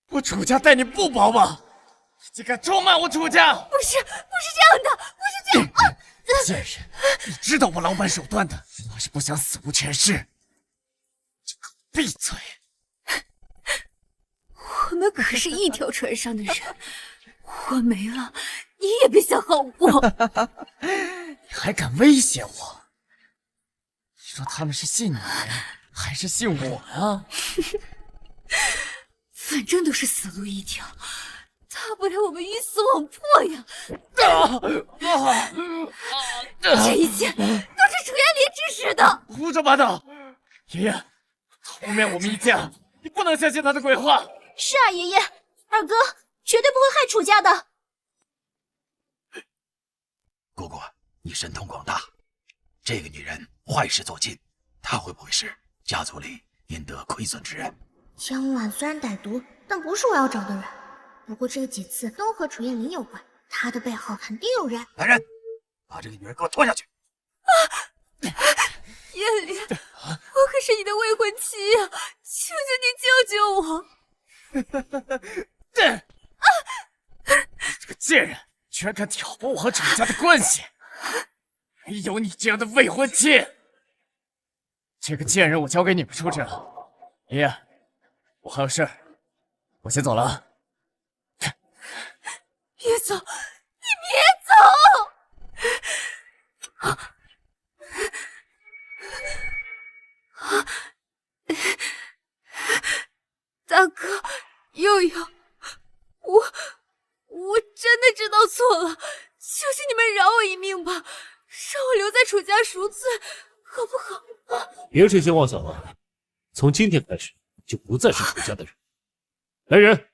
我楚家待你不薄吧？你竟敢出卖我楚家！不是这样的，不是这样啊！贱人，你知道我老板手段的，要是不想死无全尸，就给我闭嘴！我们可是一条船上的人，我没了，你也别想好过。你还敢威胁我？你说他们是信你还是信我呀？反正都是死路一条，大不了我们鱼死网破呀！这一切都是楚烟离指使的。胡说八道！爷爷，后面我们一家，你不能相信他的鬼话。是啊，爷爷，二哥绝对不会害楚家的。姑姑，你神通广大，这个女人坏事做尽，她会不会是家族里免得亏损之人？江晚虽然歹毒，但不是我要找的人。不过这几次都和楚燕玲有关，她的背后肯定有人。来人，把这个女人给我拖下去！燕玲，我可是你的未婚妻呀，求求你救救我！这个贱人居然敢挑拨我和楚家的关系！没有你这样的未婚妻！这个贱人我交给你们处置了。爷爷，我还有事儿，我先走了啊。别走，你别走！大哥，悠悠，我真的知道错了，求求你们饶我一命吧，让我留在楚家赎罪，好不好？别痴心妄想了，从今天开始就不再是楚家的人。来人，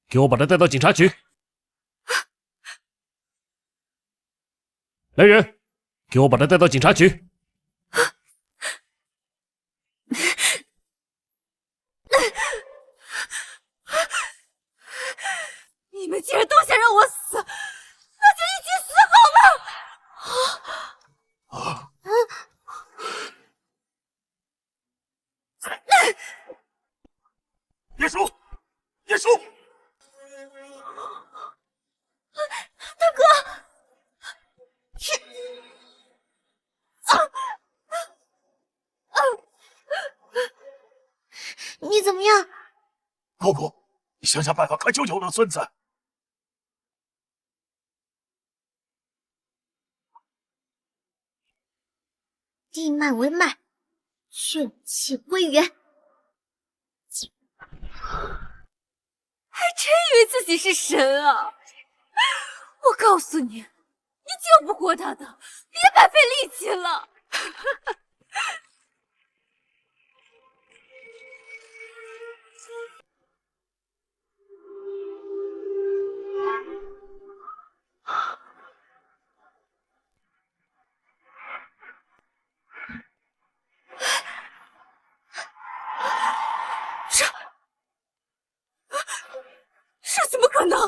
给我把他带到警察局。来人，给我把他带到警察局。你们既然都想让我死，那就一起死好了！叶叔，叶叔，大哥，你怎么样？姑姑，你想想办法，快救救我的孙子！地脉为脉，血气归元。还真以为自己是神啊！我告诉你，你救不过他的，别白费力气了。这怎么可能？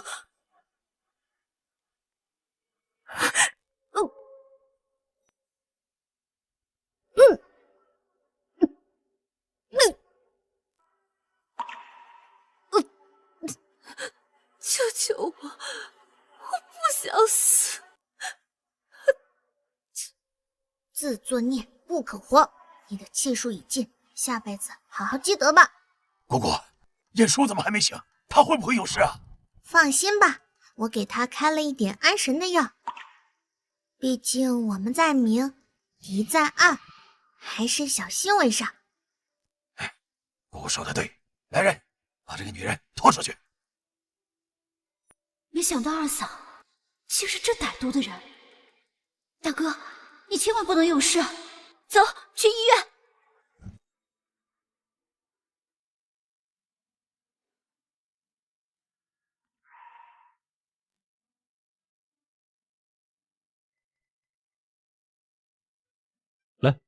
救救我！我不想死，自作孽不可活。你的气数已尽，下辈子好好积德吧。姑姑，晏殊怎么还没醒？他会不会有事啊？放心吧，我给他开了一点安神的药。毕竟我们在明，敌在暗，还是小心为上。姑姑说的对，来人，把这个女人拖出去。没想到二嫂竟是这歹毒的人。大哥，你千万不能有事，走去医院。来，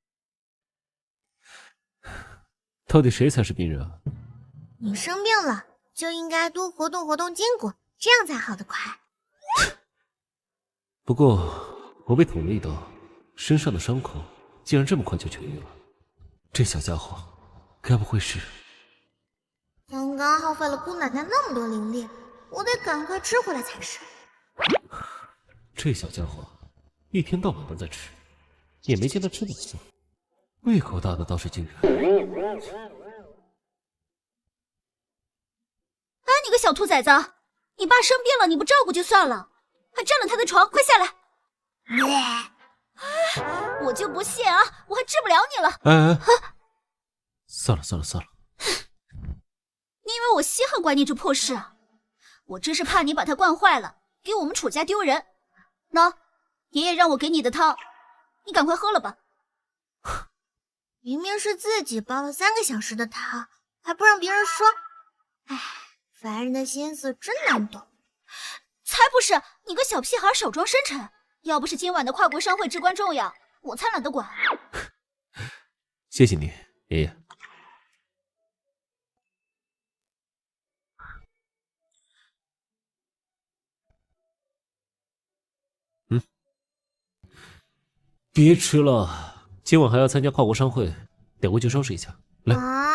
到底谁才是病人啊？你生病了，就应该多活动活动筋骨，这样才好得快。不过我被捅了一刀，身上的伤口竟然这么快就痊愈了。这小家伙该不会是……刚刚耗费了姑奶奶那么多灵力，我得赶快吃回来才是。这小家伙一天到晚都在吃，也没见他吃饱饭，胃口大的倒是惊人。哎，你个小兔崽子，你爸生病了你不照顾就算了，还占了他的床，快下来！我就不信啊，我还治不了你了。哎，算了算了算了，你以为我稀罕管你这破事啊？我真是怕你把他惯坏了，给我们楚家丢人。喏，爷爷让我给你的汤，你赶快喝了吧。明明是自己煲了3个小时的汤，还不让别人说。唉，凡人的心思真难懂。才不是，你个小屁孩少装深沉。要不是今晚的跨国商会至关重要，我才懒得管。谢谢你，爷爷。别吃了，今晚还要参加跨国商会，得回去收拾一下。来，啊！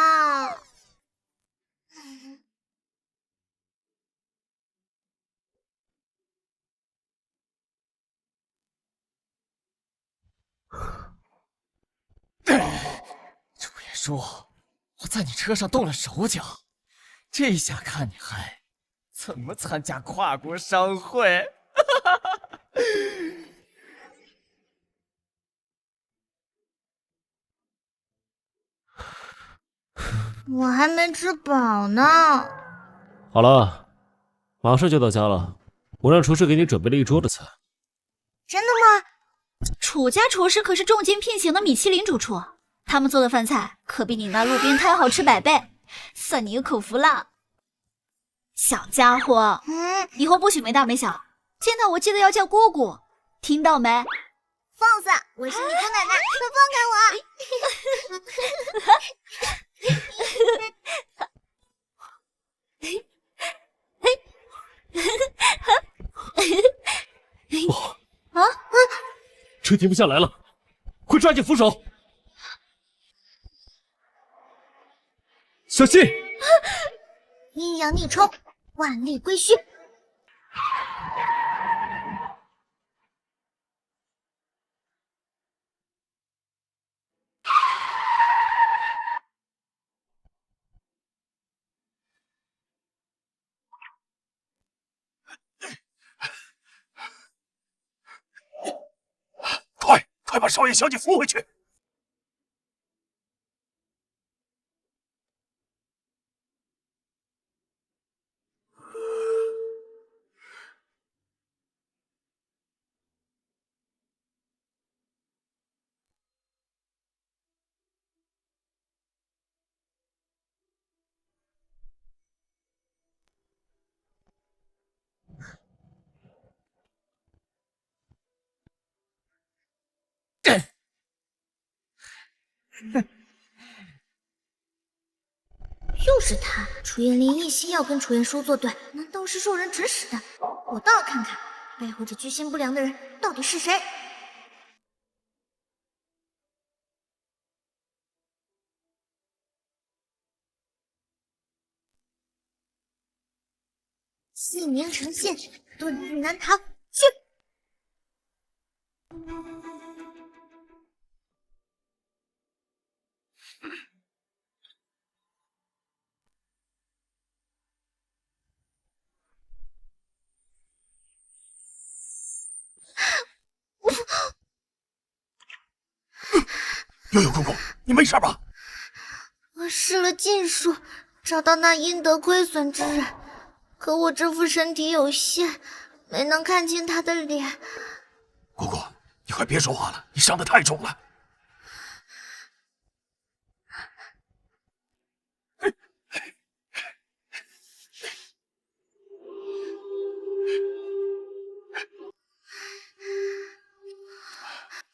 楚言说，我在你车上动了手脚，这下看你还怎么参加跨国商会？我还没吃饱呢。好了，马上就到家了，我让厨师给你准备了一桌的菜。真的吗？楚家厨师可是重金聘请的米其林主厨，他们做的饭菜可比你那路边摊好吃100倍，算你有口福了。小家伙，以后不许没大没小，见到我记得要叫姑姑，听到没？放肆！我是你姑奶奶，快放开我！车停不下来了，快抓紧扶手！小心！阴阳逆冲，万力归虚。快把少爷小姐扶回去！又是他！楚燕林一心要跟楚燕舒作对，难道是受人指使的？我倒要看看背后这居心不良的人到底是谁。4年成线，遁入难逃，去！悠悠公公，你没事吧？我施了禁术，找到那阴德亏损之人，可我这副身体有限，没能看清他的脸。姑姑，你快别说话了，你伤得太重了。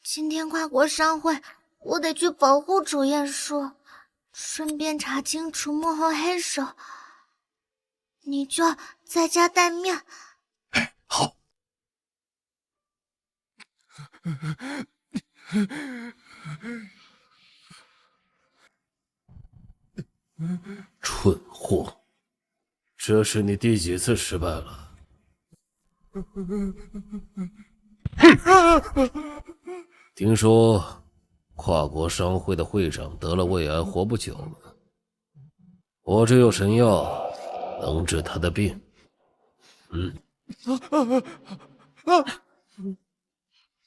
今天跨国商会，我得去保护楚燕舒，顺便查清楚幕后黑手。你就在家待命。好。蠢货，这是你第几次失败了？听说跨国商会的会长得了胃癌，活不久了。我这有神药，能治他的病。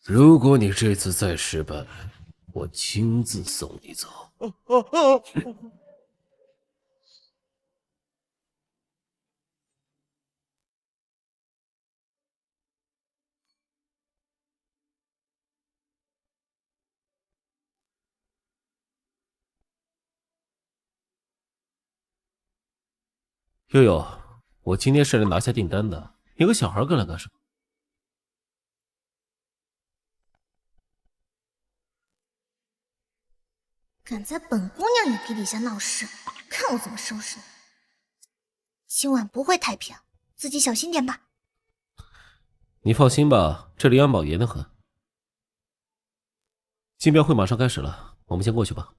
如果你这次再失败，我亲自送你走。悠悠，我今天是来拿下订单的，有个小孩跟来干什么？敢在本姑娘眼皮底下闹事，看我怎么收拾你！今晚不会太平，自己小心点吧。你放心吧，这里安保严得很。竞标会马上开始了，我们先过去吧。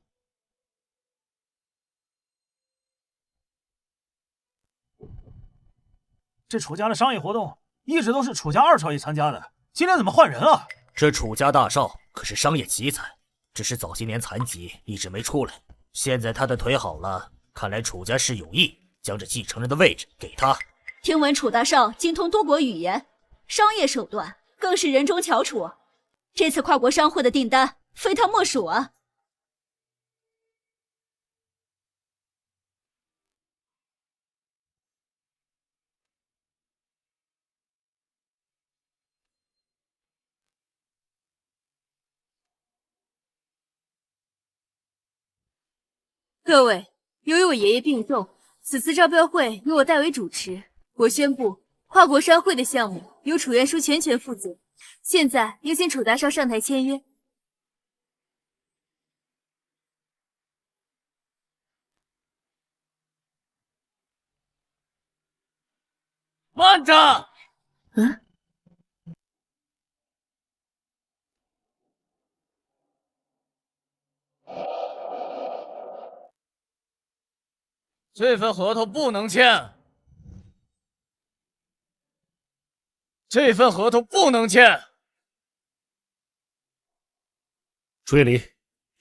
这楚家的商业活动一直都是楚家二少爷参加的，今天怎么换人了？这楚家大少可是商业奇才，只是早些年残疾，一直没出来。现在他的腿好了，看来楚家是有意将这继承人的位置给他。听闻楚大少精通多国语言，商业手段更是人中翘楚。这次跨国商会的订单非他莫属啊！各位，由于我爷爷病重，此次招标会由我代为主持。我宣布，跨国商会的项目由楚元舒全权负责。现在有请楚大少上台签约。慢着！这份合同不能签，这份合同不能签。楚叶离，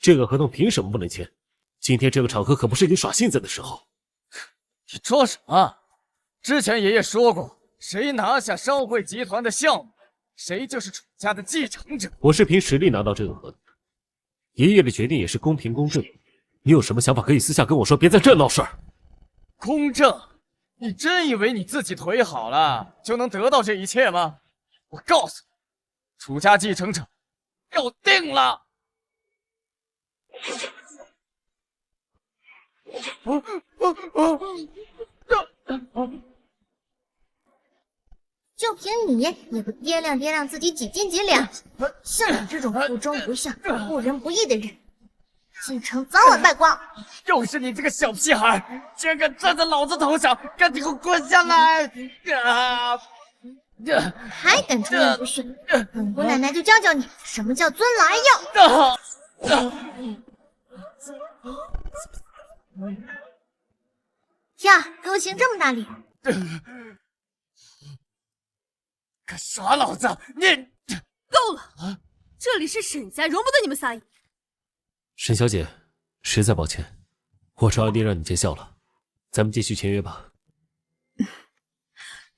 这个合同凭什么不能签？今天这个场合可不是你耍性子的时候。你说什么？之前爷爷说过，谁拿下商会集团的项目，谁就是楚家的继承者。我是凭实力拿到这个合同，爷爷的决定也是公平公正。你有什么想法可以私下跟我说，别在这闹事儿。公正？你真以为你自己腿好了就能得到这一切吗？我告诉你，楚家继承者要定了。就凭你也不掂量掂量自己几斤几两？像你这种不忠不孝、不仁不义的人，继承早晚败光。又是你这个小屁孩，竟然敢站在老子头上，赶紧给我滚下来！还敢出言不逊，本姑奶奶就教教你什么叫尊老爱幼。呀，给我行这么大礼！敢耍老子！你够了！这里是沈家，容不得你们撒野。沈小姐，实在抱歉，我找你让你见笑了，咱们继续签约吧。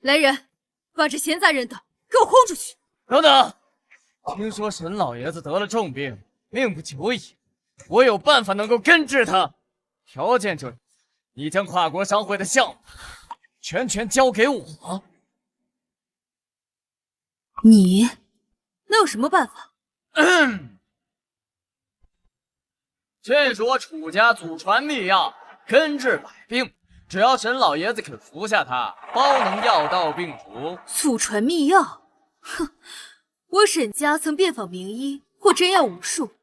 来人，把这闲杂人等给我轰出去！等等，听说沈老爷子得了重病，命不久矣，我有办法能够根治他，条件就是你将跨国商会的项目全交给我。你能有什么办法？这是我楚家祖传秘药，根治百病，只要沈老爷子肯服下它，包能药到病除。祖传秘药？哼，我沈家曾遍访名医或真药无数，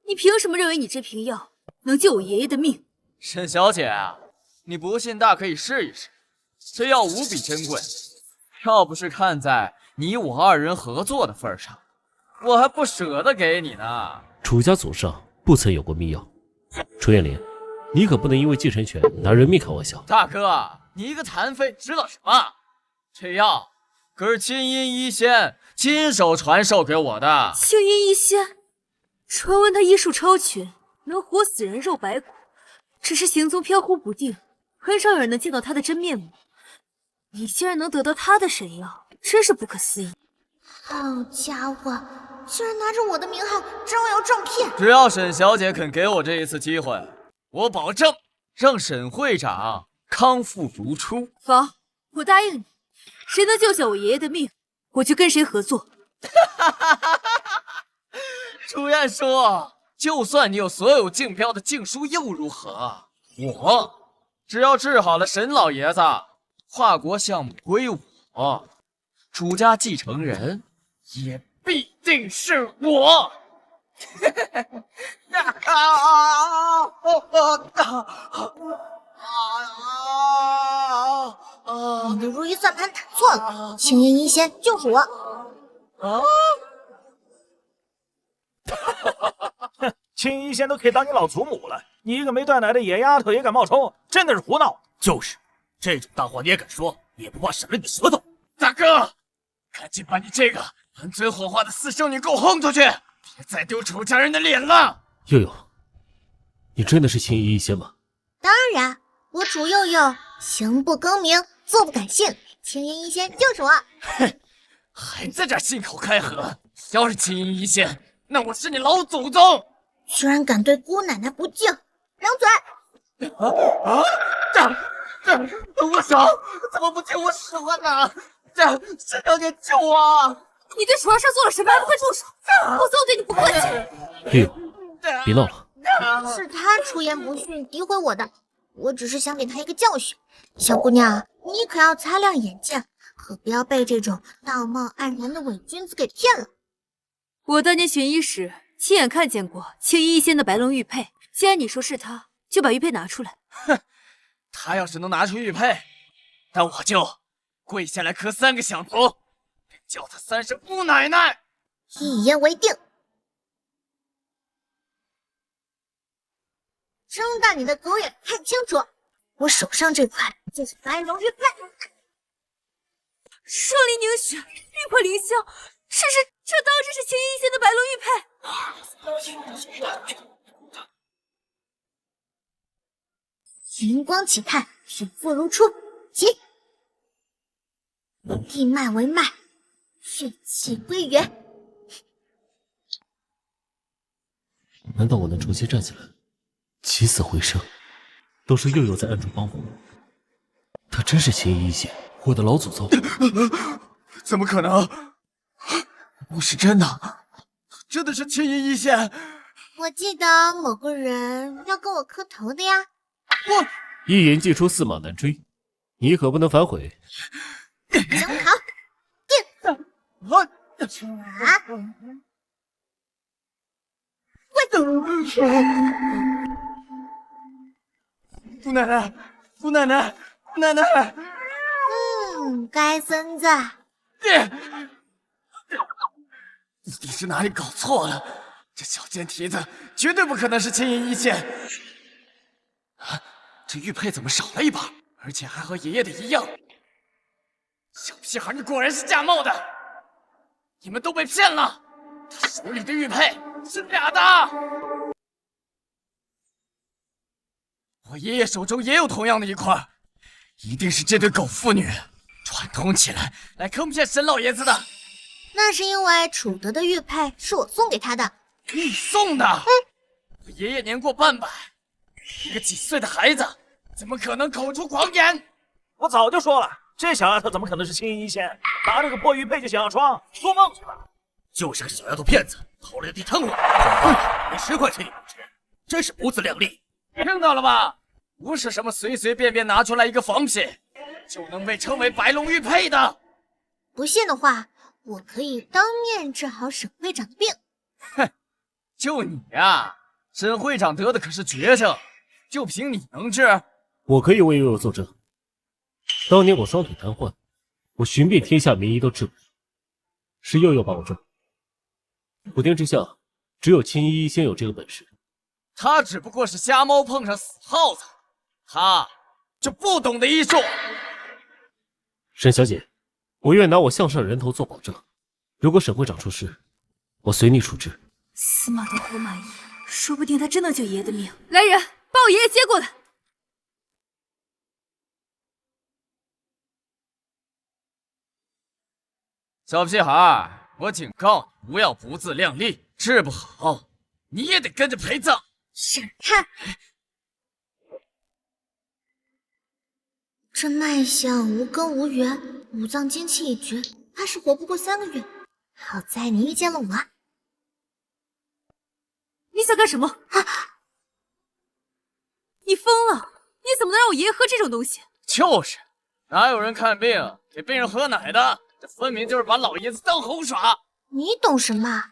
你凭什么认为你这瓶药能救我爷爷的命？沈小姐啊，你不信大可以试一试，这药无比珍贵，要不是看在你我二人合作的份上，我还不舍得给你呢。楚家祖上不曾有过秘药，楚燕林，你可不能因为继承权拿人命开玩笑。大哥，你一个残废知道什么？这药可是青音医仙亲手传授给我的。青音医仙，传闻他医术超群，能活死人肉白骨，只是行踪飘忽不定，很少有人能见到他的真面目。你竟然能得到他的神药，真是不可思议！好家伙，居然拿着我的名号招摇撞骗！只要沈小姐肯给我这一次机会，我保证让沈会长康复如初。好，我答应你，谁能救下我爷爷的命，我就跟谁合作。楚燕叔，就算你有所有竞标的竞书又如何？我只要治好了沈老爷子，跨国项目归我，楚家继承人也必定是我。你的如意算盘打错了，青音医仙就是我。青衣仙都可以当你老祖母了，你一个没断奶的野丫头也敢冒充，真的是胡闹！就是，这种大话你也敢说，也不怕闪了你舌头。大哥，赶紧把你这个满嘴谎话的私生女给我轰出去，别再丢楚家人的脸了！悠悠，你真的是青衣医仙吗？当然，我楚佑佑行不更名，坐不改姓，青音医仙就是我。哼，还在这信口开河！要是青音医仙，那我是你老祖宗！居然敢对姑奶奶不敬，张嘴！我手怎么不听我使唤呢？沈小姐救我！你对楚儿生做了什么还不快住手，否则我对你不客气！悠悠，别闹了。是他出言不逊，诋毁我的，我只是想给他一个教训。小姑娘，你可要擦亮眼睛，可不要被这种道貌岸然的伪君子给骗了。我当年寻医时亲眼看见过青衣医仙的白龙玉佩，既然你说是他，就把玉佩拿出来。哼，他要是能拿出玉佩，那我就跪下来磕3个响头，并叫他3声姑奶奶。一言为定。睁大你的狗眼看清楚，我手上这块就是白龙玉佩。圣灵凝血，玉魄凌霄，这当真是青衣医仙的白龙玉佩？灵光起探，水复如初，起！地脉为脉，血气归元。难道我能重新站起来，起死回生？都是悠悠在暗中帮我，他真是青衣医仙，我的老祖宗。怎么可能？不是真的，真的是青衣医仙。我记得某个人要跟我磕头的呀。一言既出，驷马难追，你可不能反悔。想好，定。姑奶奶，姑奶奶，姑奶奶！该孙子，一定是哪里搞错了，这小贱蹄子绝对不可能是青银一线。啊，这玉佩怎么少了一把，而且还和爷爷的一样？小屁孩，你果然是假冒的！你们都被骗了，他手里的玉佩是假的。我爷爷手中也有同样的一块，一定是这对狗妇女串通起来坑骗沈老爷子的。那是因为楚德的玉佩是我送给他的。你送的？我爷爷年过半百，一个几岁的孩子怎么可能口出狂言？我早就说了，这小丫头怎么可能是青衣仙？拿着个破玉佩就想要装，做梦去吧！就是个小丫头片子，偷了地摊货，恐怕连10块钱也不值，真是不自量力。听到了吧？不是什么随随便便拿出来一个仿品就能被称为白龙玉佩的。不信的话，我可以当面治好沈会长的病。哼，就你呀，沈会长得的可是绝症，就凭你能治？我可以为悠悠作证，当年我双腿瘫痪，我寻遍天下名医都治不好，是悠悠把我治好。普天之下，只有青衣仙有这个本事。他只不过是瞎猫碰上死耗子，他就不懂得医术。沈小姐，我愿拿我项上人头做保证，如果沈会长出事，我随你处置。死马当活马医，说不定他真能救爷爷的命。来人，把我爷爷接过来。小屁孩，我警告你，不要不自量力，治不好你也得跟着陪葬。闪开！这脉象无根无源，五脏精气已绝，怕是活不过3个月。好在你遇见了我。你想干什么？啊！你疯了！你怎么能让我爷爷喝这种东西？就是，哪有人看病给病人喝奶的？这分明就是把老爷子当猴耍。你懂什么？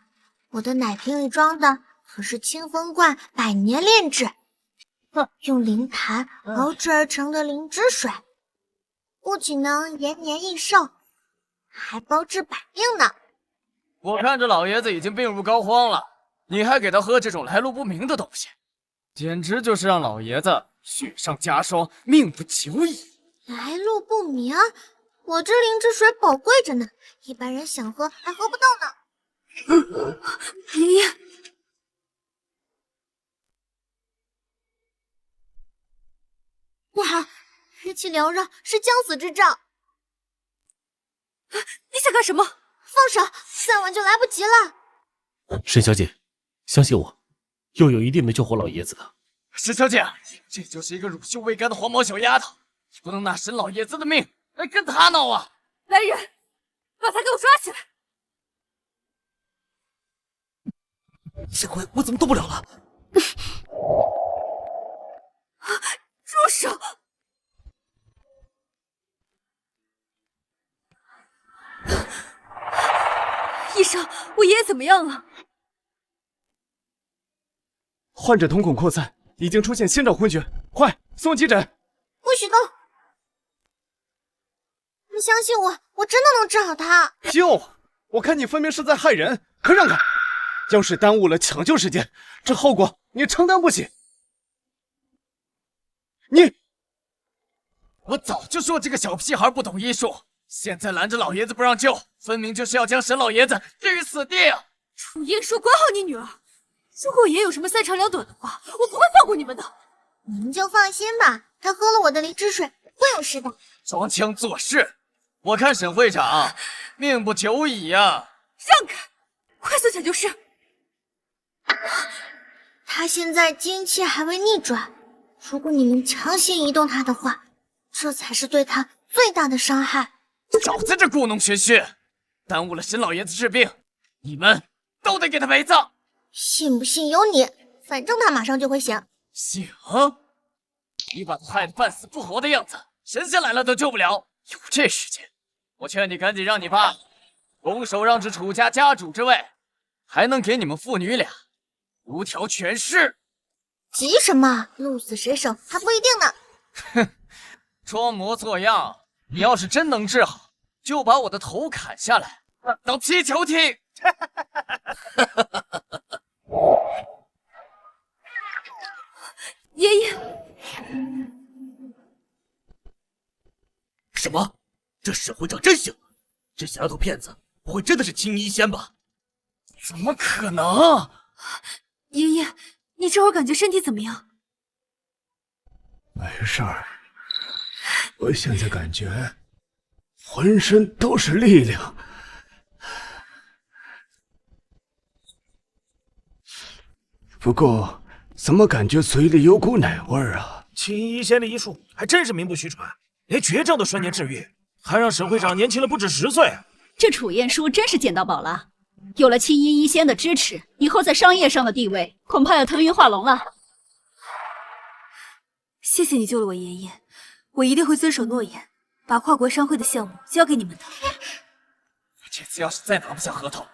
我的奶瓶里装的可是清风罐百年炼制，用灵檀熬制而成的灵芝水，不仅能延年益寿，还包治百病呢。我看这老爷子已经病入膏肓了，你还给他喝这种来路不明的东西，简直就是让老爷子雪上加霜，命不久矣。来路不明？我这灵芝水宝贵着呢，一般人想喝还喝不到呢。爷爷，不好，日气缭绕是将死之兆。你想干什么？放手，再晚就来不及了。沈小姐，相信我，悠悠一定能救活老爷子的。沈小姐，这就是一个乳臭未干的黄毛小丫头，你不能拿沈老爷子的命来跟他闹啊！来人，把他给我抓起来！幸亏我怎么动不了了？住手！医生，我爷爷怎么样了？患者瞳孔扩散，已经出现先兆昏厥，快送急诊！不许动！你相信我，我真的能治好他。救！我看你分明是在害人，快让开！要是耽误了抢救时间，这后果你承担不起。我早就说这个小屁孩不懂医术，现在拦着老爷子不让救，分明就是要将沈老爷子置于死地啊！楚英说管好你女儿，如果我爷爷有什么3长2短的话，我不会放过你们的。你们就放心吧，他喝了我的灵芝水不会有事的。装腔作势，我看沈会长命不久矣呀！让开，快速抢救室。他现在精气还未逆转，如果你们强行移动他的话，这才是对他最大的伤害。少在这故弄玄虚，耽误了沈老爷子治病，你们都得给他陪葬。信不信由你，反正他马上就会醒。醒？你把他害得半死不活的样子，神仙来了都救不了。有这时间，我劝你赶紧让你爸拱手让至楚家家主之位，还能给你们父女俩如条全尸。急什么？鹿死谁手还不一定呢。哼，装模作样。你要是真能治好，就把我的头砍下来当皮球听。爷爷，什么？这沈会长真行？这小丫头片子不会真的是青衣仙吧？怎么可能？爷爷，你这会儿感觉身体怎么样？没事儿，我现在感觉浑身都是力量。不过，怎么感觉嘴里有股奶味儿啊？青衣仙的医术还真是名不虚传，连绝症都瞬间治愈，还让沈会长年轻了不止10岁。这楚燕书真是捡到宝了，有了青衣医仙的支持，以后在商业上的地位恐怕要腾云化龙了。谢谢你救了我爷爷，我一定会遵守诺言，把跨国商会的项目交给你们的。这次要是再拿不下合同，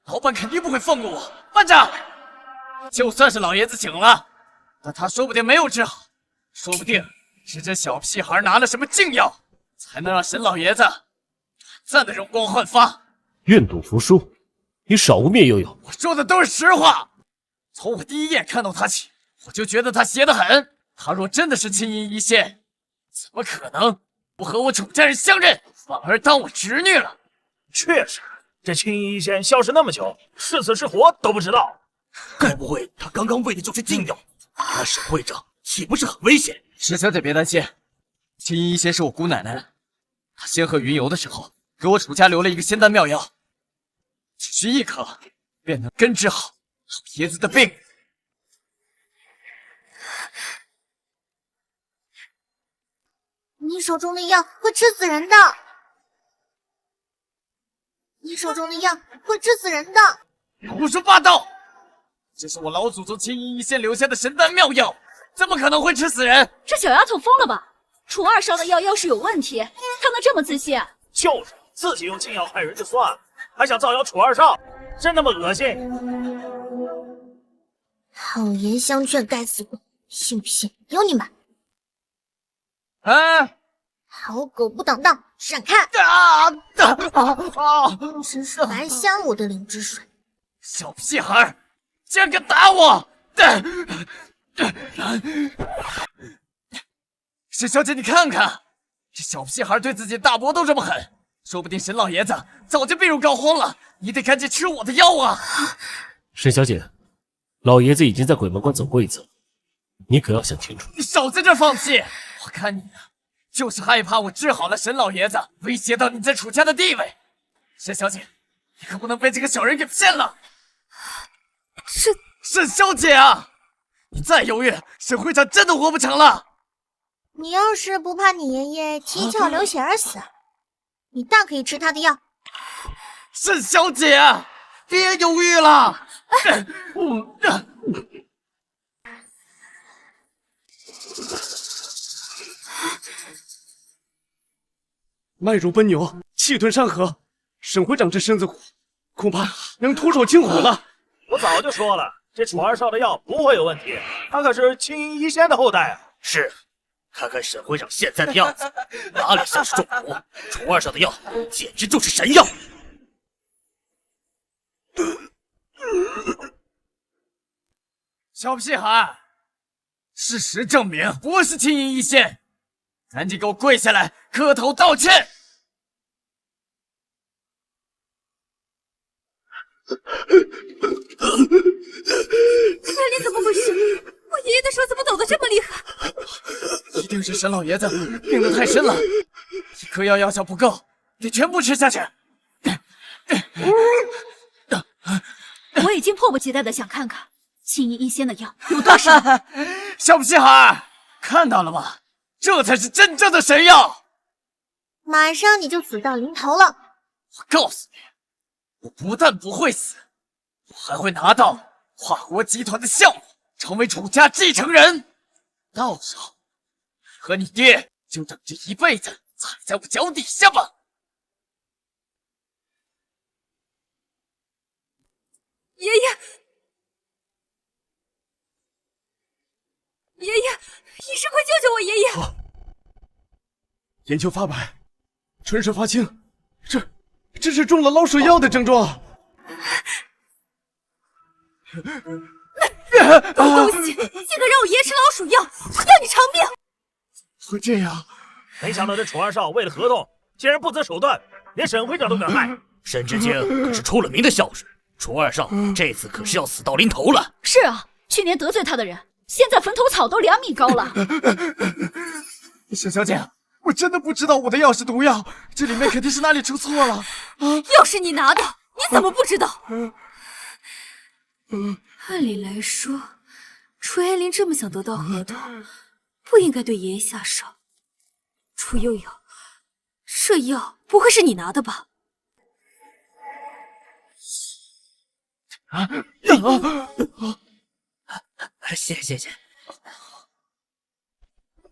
老板肯定不会放过我。班长，就算是老爷子醒了，但他说不定没有治好，说不定是这小屁孩拿了什么禁药，才能让沈老爷子短暂的容光焕发。愿赌服输，你少污蔑悠悠。我说的都是实话，从我第一眼看到他起，我就觉得他邪得很。他若真的是青衣一线，怎么可能不和我楚家人相认，反而当我侄女了？确实，这青衣一线消失那么久，是死是活都不知道。该不会他刚刚喂的就是禁药？那沈会长岂不是很危险？石小姐别担心，青衣一仙是我姑奶奶，她仙鹤云游的时候给我楚家留了一个仙丹妙药，只需1颗便能根治好老爷子的病。你手中的药会治死人的，你手中的药会治死人的。胡说八道！这是我老祖宗青衣一仙留下的神丹妙药，怎么可能会治死人？这小丫头疯了吧？楚二少的药要是有问题，她能这么自信？就是自己用禁药害人就算了，还想造谣楚二少，真他妈恶心！好言相劝，该死鬼，信不信由你们。哎，好狗不挡道，闪开！真是白瞎我的灵芝水！小屁孩，竟然敢打我！沈小姐，你看看，这小屁孩对自己大伯都这么狠，说不定沈老爷子早就病入膏肓了。你得赶紧吃我的药啊！沈小姐，老爷子已经在鬼门关走过一次了，你可要想清楚。你少在这放屁！我看你啊，就是害怕我治好了沈老爷子，威胁到你在楚家的地位。沈小姐，你可不能被这个小人给骗了。沈小姐啊，你再犹豫，沈会长真的活不成了。你要是不怕你爷爷踢窍流血而死，你大可以吃他的药。沈小姐，别犹豫了。脉如奔牛，气吞山河，沈会长这身子骨，恐怕能徒手擒虎了。我早就说了，这楚二少的药不会有问题，他可是青衣一仙的后代啊。是，看看沈会长现在的样子，哪里像是中毒？楚二少的药简直就是神药。小屁孩，事实证明不是青衣一仙，赶紧给我跪下来磕头道歉！那里怎么回事？我爷爷的手怎么抖得这么厉害？一定是沈老爷子病得太深了，一颗药效不够，得全部吃下去。我已经迫不及待的想看看青衣一仙的药有多少。小屁孩，看到了吗？这才是真正的神药！马上你就死到临头了。我告诉你，我不但不会死，我还会拿到跨国集团的项目，成为楚家继承人。到时候，和你爹就等着一辈子踩在我脚底下吧。爷爷，爷爷，医生快救救我爷爷！眼球发白，唇舌发青，这是中了老鼠药的症状。狗东西，竟敢让我爷吃老鼠药，我要你偿命！会这样？没想到这楚二少为了合同，竟然不择手段，连沈会长都敢害。沈志清可是出了名的孝顺，楚二少这次可是要死到临头了。是啊，去年得罪他的人，现在坟头草都2米高了。沈小姐，我真的不知道我的药是毒药，这里面肯定是哪里出错了。药是你拿的，你怎么不知道？按理来说，楚嫣林这么想得到合同，不应该对爷爷下手。楚悠悠，这药不会是你拿的吧？谢谢。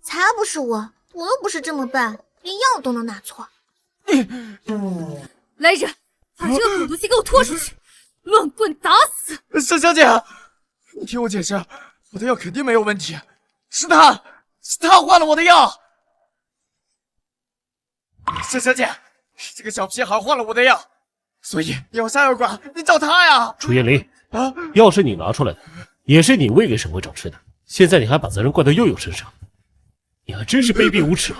才不是我又不是这么笨，连药都能拿错。来人，把这个狗毒气给我拖出去，乱棍打死！沈小姐，你听我解释，我的药肯定没有问题，是他换了我的药。沈小姐，是这个小屁孩换了我的药，所以要杀要剐，你找他呀！楚嫣林，药是你拿出来的，也是你喂给沈会长吃的，现在你还把责任怪到佑佑身上，你还真是卑鄙无耻！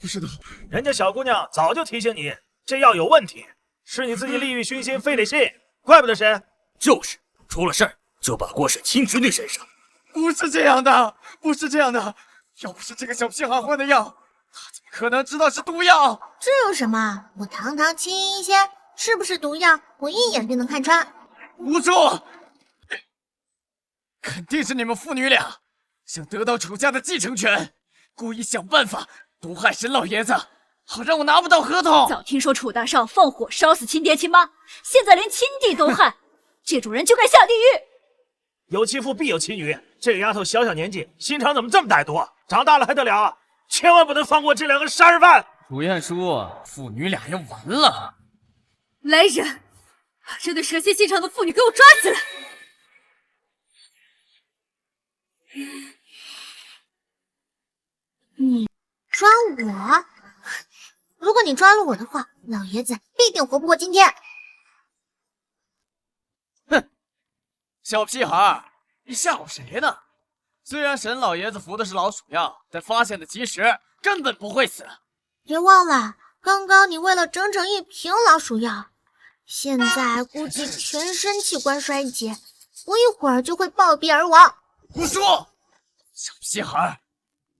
不是的，人家小姑娘早就提醒你，这药有问题，是你自己利欲熏心，非得信，怪不得谁。就是出了事儿就把锅甩亲侄女身上。不是这样的，不是这样的，要不是这个小屁孩换的药，他怎么可能知道是毒药？这有什么？我堂堂青衣仙，是不是毒药，我一眼便能看穿。胡说！肯定是你们父女俩想得到楚家的继承权，故意想办法毒害沈老爷子，好让我拿不到合同。早听说楚大少放火烧死亲爹亲妈，现在连亲弟都害，这种人就该下地狱。有其父必有其女，这个丫头小小年纪，心肠怎么这么歹毒？长大了还得了啊！千万不能放过这两个杀人犯！楚彦书，父女俩要完了！来人，把这对蛇蝎心肠的妇女给我抓起来！你抓我？如果你抓了我的话，老爷子必定活不过今天。哼，小屁孩，你吓唬谁呢？虽然沈老爷子服的是老鼠药，但发现的及时，根本不会死。别忘了，刚刚你喂了整整1瓶老鼠药，现在估计全身器官衰竭，不一会儿就会暴毙而亡。胡说！小屁孩，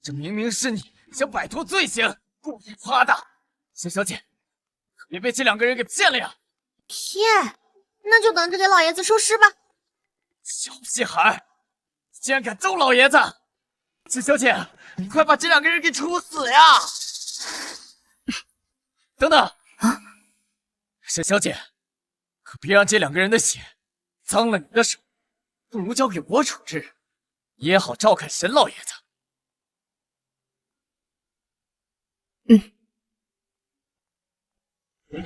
这明明是你想摆脱罪行，故意夸大。沈小姐，可别被这两个人给骗了呀！骗？那就等着给老爷子收尸吧。小屁孩，竟然敢咒老爷子！沈小姐，你快把这两个人给处死呀！等等啊，沈小姐，可别让这两个人的血脏了你的手，不如交给我处置，也好照看沈老爷子。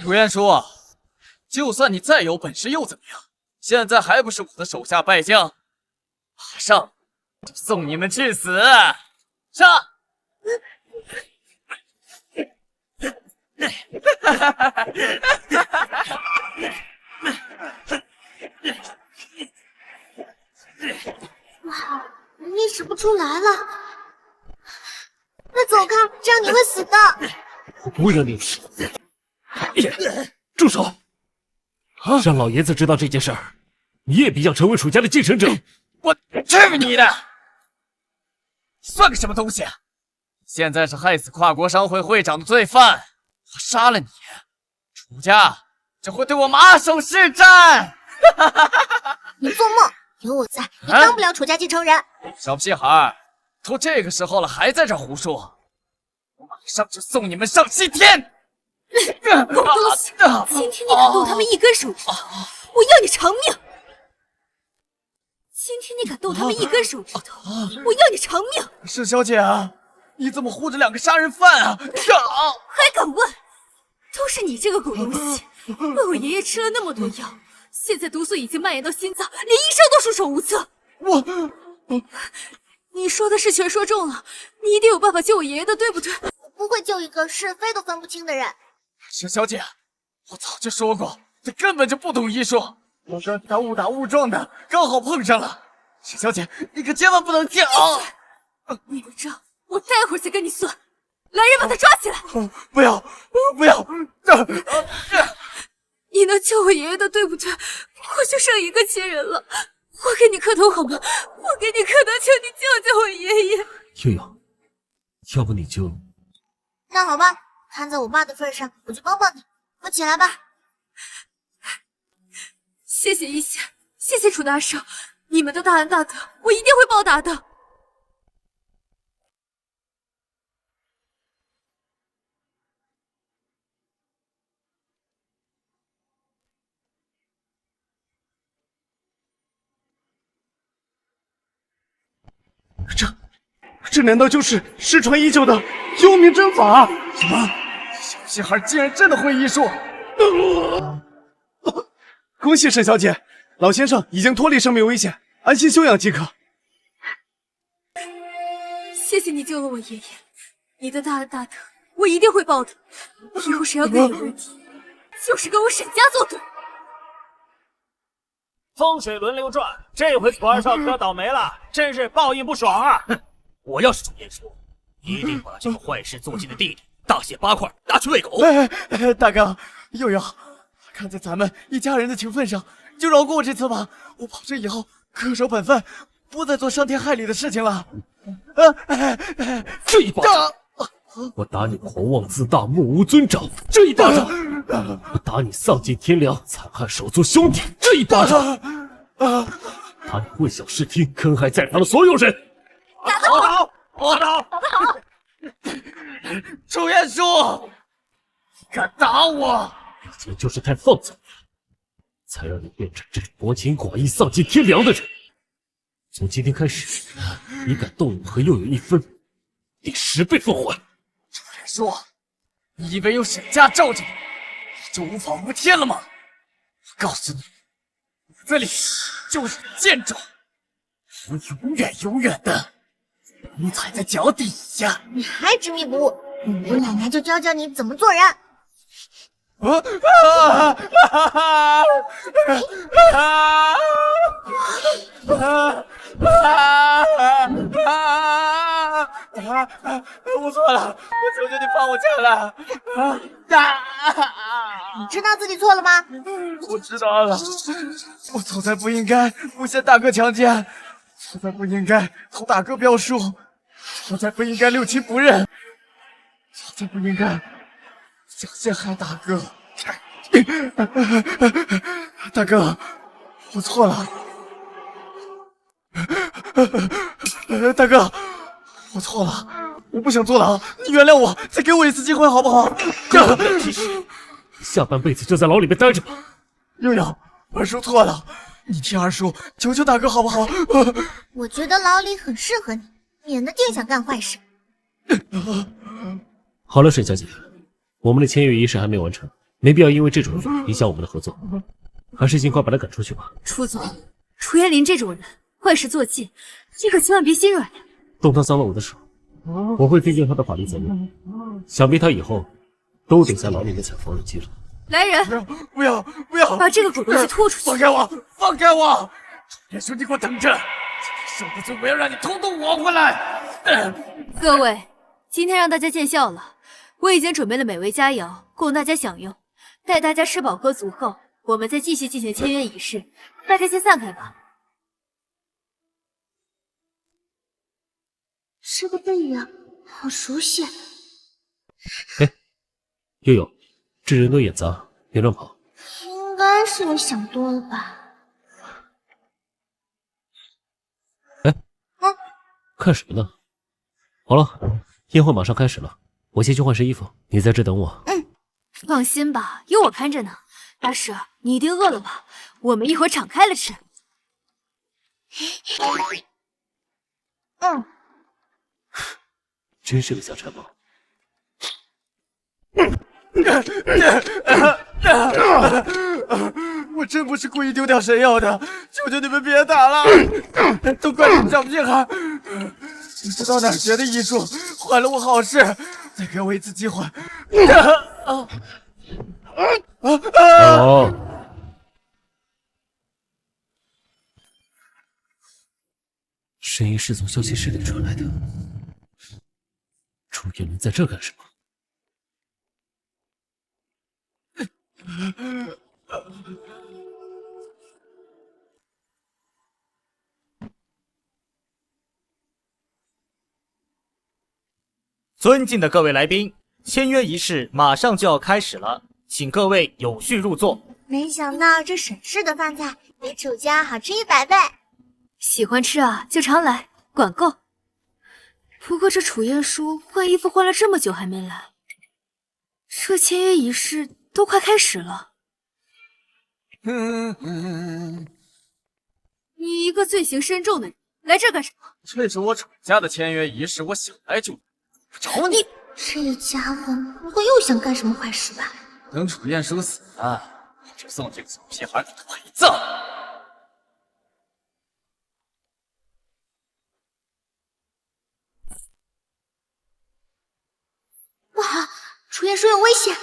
楚彦书，就算你再有本事又怎么样？现在还不是我的手下败将？马上就送你们去死！杀！哇，你使不出来了，快走开，这样你会死的。为了你，住手！让老爷子知道这件事儿，你也必将成为楚家的继承者。我去你的！算个什么东西？现在是害死跨国商会会长的罪犯，我杀了你，楚家就会对我马首是瞻。你做梦！有我在，你当不了楚家继承人。小屁孩，都这个时候了，还在这胡说！我马上就送你们上西天！狗东西！今天你敢动他们一根手指头，我要你偿命！今天你敢动他们一根手指头，我要你偿命！沈小姐啊，你怎么护着两个杀人犯啊？还敢问？都是你这个狗东西，喂我爷爷吃了那么多药，现在毒素已经蔓延到心脏，连医生都束手无策。你说的是全说中了，你一定有办法救我爷爷的，对不对？我不会救一个是非都分不清的人。沈小姐，我早就说过，他根本就不懂医术。我跟他误打误撞的，刚好碰上了。沈小姐，你可千万不能跳！你的账我待会儿再跟你算。来人，把他抓起来！不要，不要！你能救我爷爷的，对不对？我就剩一个亲人了，我给你磕头好吗？我给你磕头，求你救救我爷爷！悠悠，要不你就……那好吧，看在我爸的份上，我就帮帮你，扶起来吧。谢谢一仙，谢谢楚大少，你们的大恩大德，我一定会报答的。这难道就是失传已久的幽冥针法？什么？小屁孩竟然真的会医术！恭喜沈小姐，老先生已经脱离生命危险，安心休养即可。谢谢你救了我爷爷，你的大恩大德，我一定会报的。以后谁要跟你为敌，就是跟我沈家作对。风水轮流转，这回楚二少可倒霉了，真是报应不爽啊！我要是楚彦书，一定把这个坏事做尽的弟弟大卸8块，拿去喂狗。大哥，悠悠，看在咱们一家人的情分上，就饶过我这次吧。我保证以后恪守本分，不再做伤天害理的事情了。这一巴掌，我打你狂妄自大、目无尊长；这一巴掌，我打你丧尽天良、残害手足兄弟；这一巴掌，打你混淆视听、坑害在场的所有人。打得好，打得好，打得好！楚彦书，你敢打我？你就是太放纵了，才让你变成这种薄情寡义、丧尽天良的人。从今天开始，你敢动我和佑佑一分，你10倍奉还。楚彦书，你以为有沈家罩着你，你就无法无天了吗？我告诉你，骨子里就是贱种，我永远的你踩在脚底下。你还执迷不悟，我奶奶就教教你怎么做人。我错了，我求求你放我下来！你知道自己错了吗？我知道了，我从来不应该诬陷大哥强奸，从来不应该偷大哥镖书，从来不应该六亲不认，从来不应该想陷害大哥。大哥，我错了。大哥，我错了，我不想坐牢，你原谅我，再给我一次机会好不好？下半辈子就在牢里面待着吧。悠悠，二叔错了，你替二叔求求大哥好不好？我觉得牢里很适合你，免得定想干坏事。好了，沈小姐，我们的签约仪式还没完成，没必要因为这种人影响我们的合作，还是尽快把他赶出去吧。楚总，楚彦霖这种人坏事做尽，你可千万别心软呀！动他脏了我的手，我会追究他的法律责任。想必他以后都得在牢里面踩缝纫机了。来人，不要！把这个狗东西拖出去！放开我！放开我！连兄弟给我等着！受的罪我要让你统统还回来！各位，今天让大家见笑了，我已经准备了美味佳肴供大家享用。待大家吃饱喝足后，我们再继续进行签约仪式。大家先散开吧。这个背影好熟悉。哎，悠悠，这人多眼杂，别乱跑。应该是我想多了吧。哎，看什么呢？好了，宴会马上开始了，我先去换身衣服，你在这等我。放心吧，有我看着呢。大婶，你一定饿了吧？我们一会儿敞开了吃。真是个小馋猫。我真不是故意丢掉神药的，求求你们别打了！都怪你们小屁孩，不知道哪儿学的医术，坏了我好事。再给我一次机会。哦，声音是从休息室里传来的。楚彦霖在这干什么？尊敬的各位来宾，签约仪式马上就要开始了，请各位有序入座。没想到这沈氏的饭菜比楚家好吃100倍。喜欢吃啊就常来，管够。不过这楚彦书换衣服换了这么久还没来，这签约仪式都快开始了。你一个罪行深重的人，来这干什么？这是我楚家的签约仪式，我想来就来，不找你。这家伙不会又想干什么坏事吧？等楚彦书死了，就送这个小屁孩给他陪葬。不好，楚彦书有危险！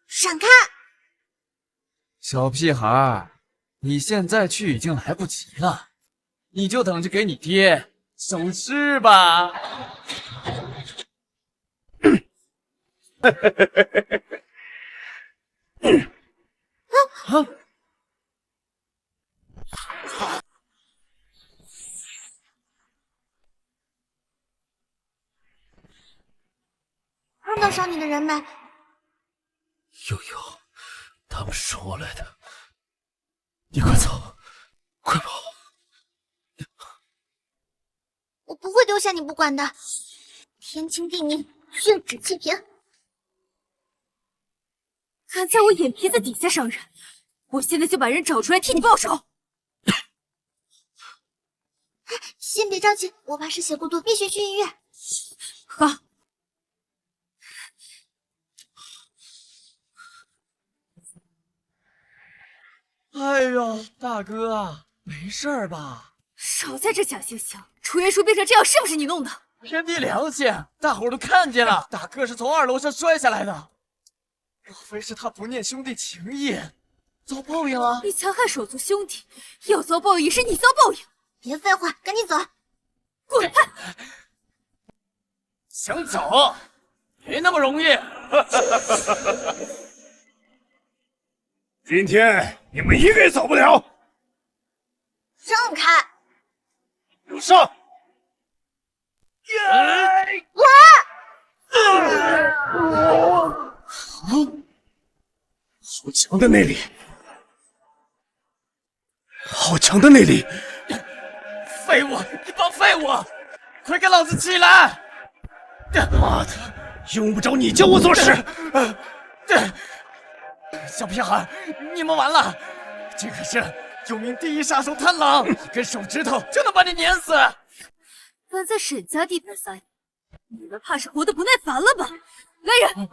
闪开！小屁孩，你现在去已经来不及了，你就等着给你爹收尸吧。碰到伤你的人没？悠悠，他们是我来的，你快走，快跑！我不会丢下你不管的。天经地义，血脂气平。敢在我眼皮子底下伤人，我现在就把人找出来替你报仇。先别着急，我怕是血过多，必须去医院。好。哎呦，大哥，没事吧？少在这假惺惺！楚元书变成这样，是不是你弄的？天地良心，大伙儿都看见了，大哥是从2楼上摔下来的。莫非是他不念兄弟情义，遭报应了？你残害手足兄弟，要遭报应也是你遭报应。别废话，赶紧走！滚！想走，没那么容易。今天你们一个也走不了。让开！有上！好强的内力！好强的内力！废物！一帮废物！快给老子起来！妈的，用不着你教我做事！小屁孩，你们完了！这可是有名第一杀手贪狼，一根手指头就能把你碾死！敢在沈家地盘撒野，你们怕是活得不耐烦了吧？来人！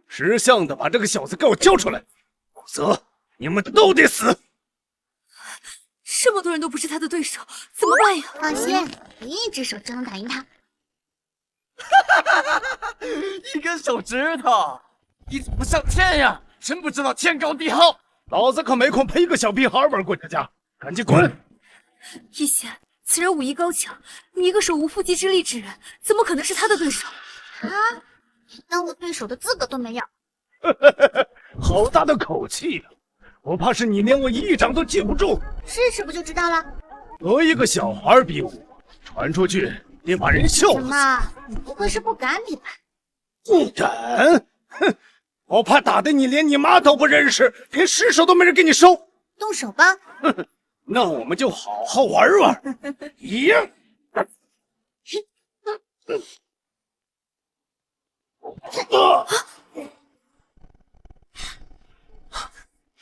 识相的把这个小子给我交出来，否则你们都得死！这么多人都不是他的对手，怎么办呀？放心，一只手就能打赢他。一根手指头，你怎么不上天呀？真不知道天高地厚！老子可没空陪一个小屁孩玩过家家，赶紧滚！一贤，此人武艺高强，你一个手无缚鸡之力之人，怎么可能是他的对手？啊！当我对手的资格都没有！好大的口气呀！我怕是你连我一掌都接不住。试试不就知道了？得一个小孩比我，传出去得把人笑死。什么？你不会是不敢比吧？不敢？哼！我怕打得你连你妈都不认识，连尸首都没人给你收。动手吧！哼！那我们就好好玩玩。咦？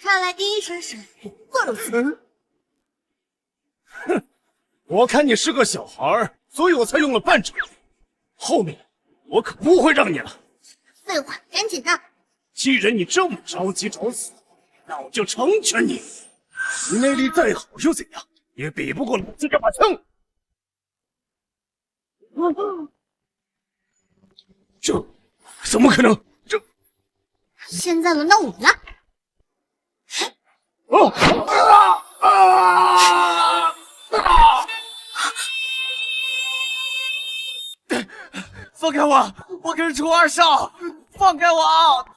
看来第一神使不如此。哼！我看你是个小孩，所以我才用了半掌。后面我可不会让你了。废话，赶紧的！既然你这么着急找死，那我就成全你。你内力再好又怎样，也比不过老子这把枪。这怎么可能？这现在轮到我了。开我！我可是楚二少，放开我！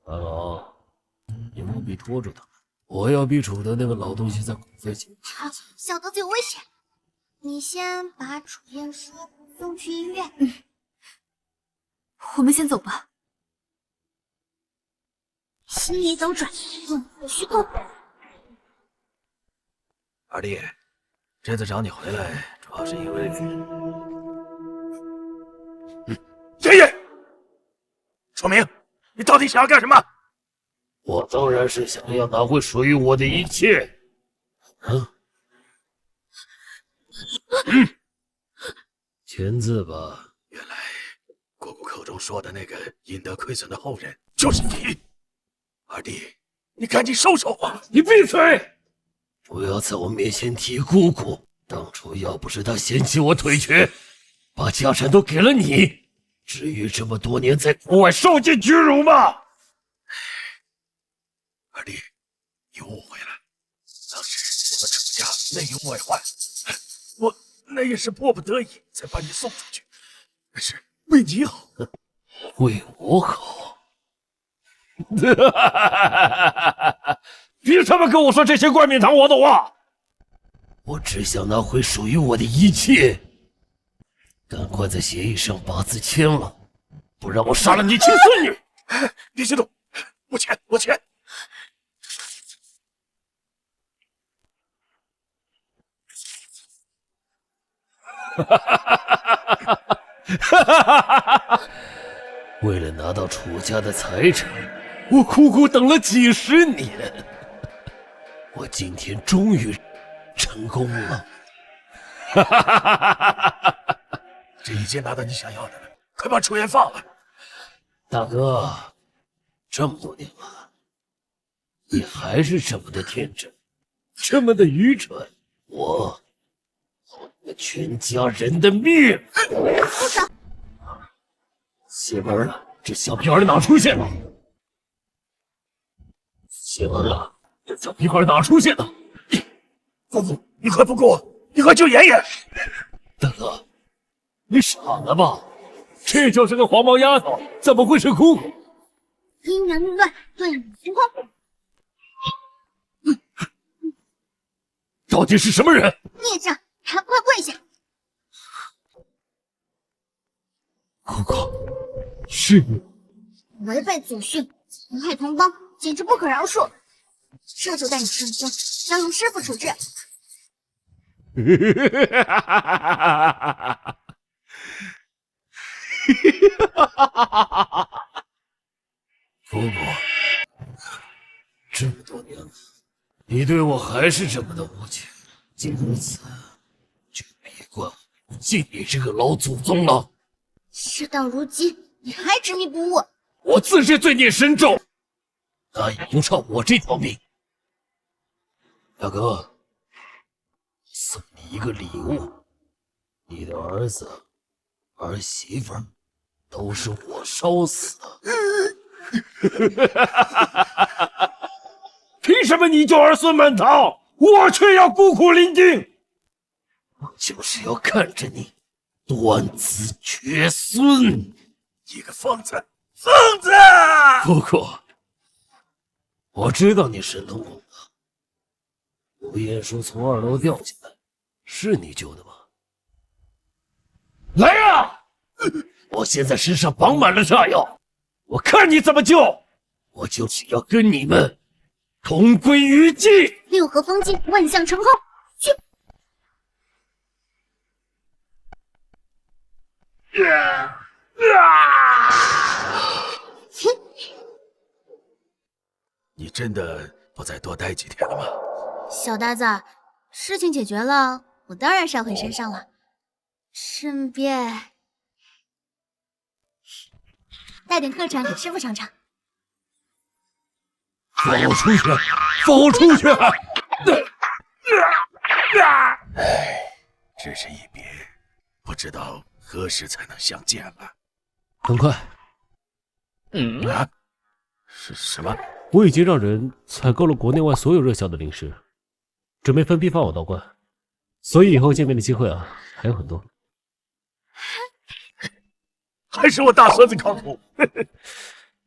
大佬，你务必拖住他们，我要逼楚的那个老东西在骨废前。好，小德子有危险，你先把楚燕书送去医院。我们先走吧。心里斗转，怒火虚空。二弟，这次找你回来，主要是因为……爷爷，楚明，你到底想要干什么？我当然是想要拿回属于我的一切。签字吧。原来姑姑口中说的那个阴德亏损的后人就是你。二弟，你赶紧收手吧！你闭嘴！不要在我面前提姑姑。当初要不是她嫌弃我腿瘸，把家产都给了你，至于这么多年在国外受尽屈辱吗？二弟，你误会了，当时我们楚家内忧外患，我那也是迫不得已才把你送出去，那是为你好，为我好。凭什么跟我说这些冠冕堂皇的话？我只想拿回属于我的一切。赶快在协议上把字签了，不然我杀了你亲孙女！别激动，我签，我签。为了拿到楚家的财产，我苦苦等了几十年，我今天终于成功了。这已经拿到你想要的了，快把楚燕放了。大哥，这么多年了，你还是这么的天真，这么的愚蠢。我全家人的命。邪门了！这小屁孩哪出现的？邪门了！这小屁孩哪出现的？姑姑，你快不顾，你快救妍妍！大哥，你傻了吧？这就是个黄毛丫头，怎么会是姑姑？阴阳路乱，对你情况。到底是什么人？孽障，还不快跪下！姑姑，是你！违背祖训，残害同胞，简直不可饶恕！这就带你上京，将用师傅处置。姑姑，这么多年了，你对我还是这么的无情，既如此，就别怪我敬你这个老祖宗了。事到如今，你还执迷不悟。我自是罪孽深重，答应不上我这条命。大哥，送你一个礼物，你的儿子、儿媳妇都是我烧死的。凭什么你就儿孙满堂，我却要孤苦伶仃？我就是要看着你断子绝孙！你个疯子，疯子！姑姑，我知道你神通广大，吴彦书从2楼掉下来，是你救的吗？来啊！我现在身上绑满了炸药，我看你怎么救！我就是要跟你们同归于尽！六合封禁，万象成空，去！你真的不再多待几天了吗？小呆子，事情解决了，我当然是要回山上了，顺便带点特产给师傅尝尝。放我出去！放我出去！只是一别，不知道何时才能相见了。很快。啊？是什么？我已经让人采购了国内外所有热销的零食，准备分批发往道观，所以以后见面的机会啊还有很多。还是我大孙子靠谱。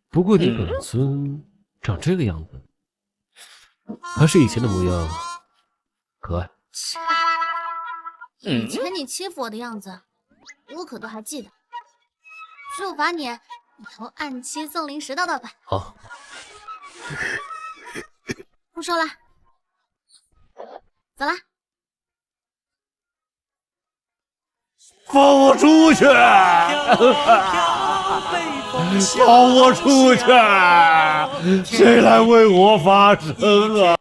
不过你本尊长这个样子，还是以前的模样可爱。以前你欺负我的样子，我可都还记得。就罚你以后按期送零食到道馆。好，不说了，走啦。放我出去！放我出去！谁来为我发声啊？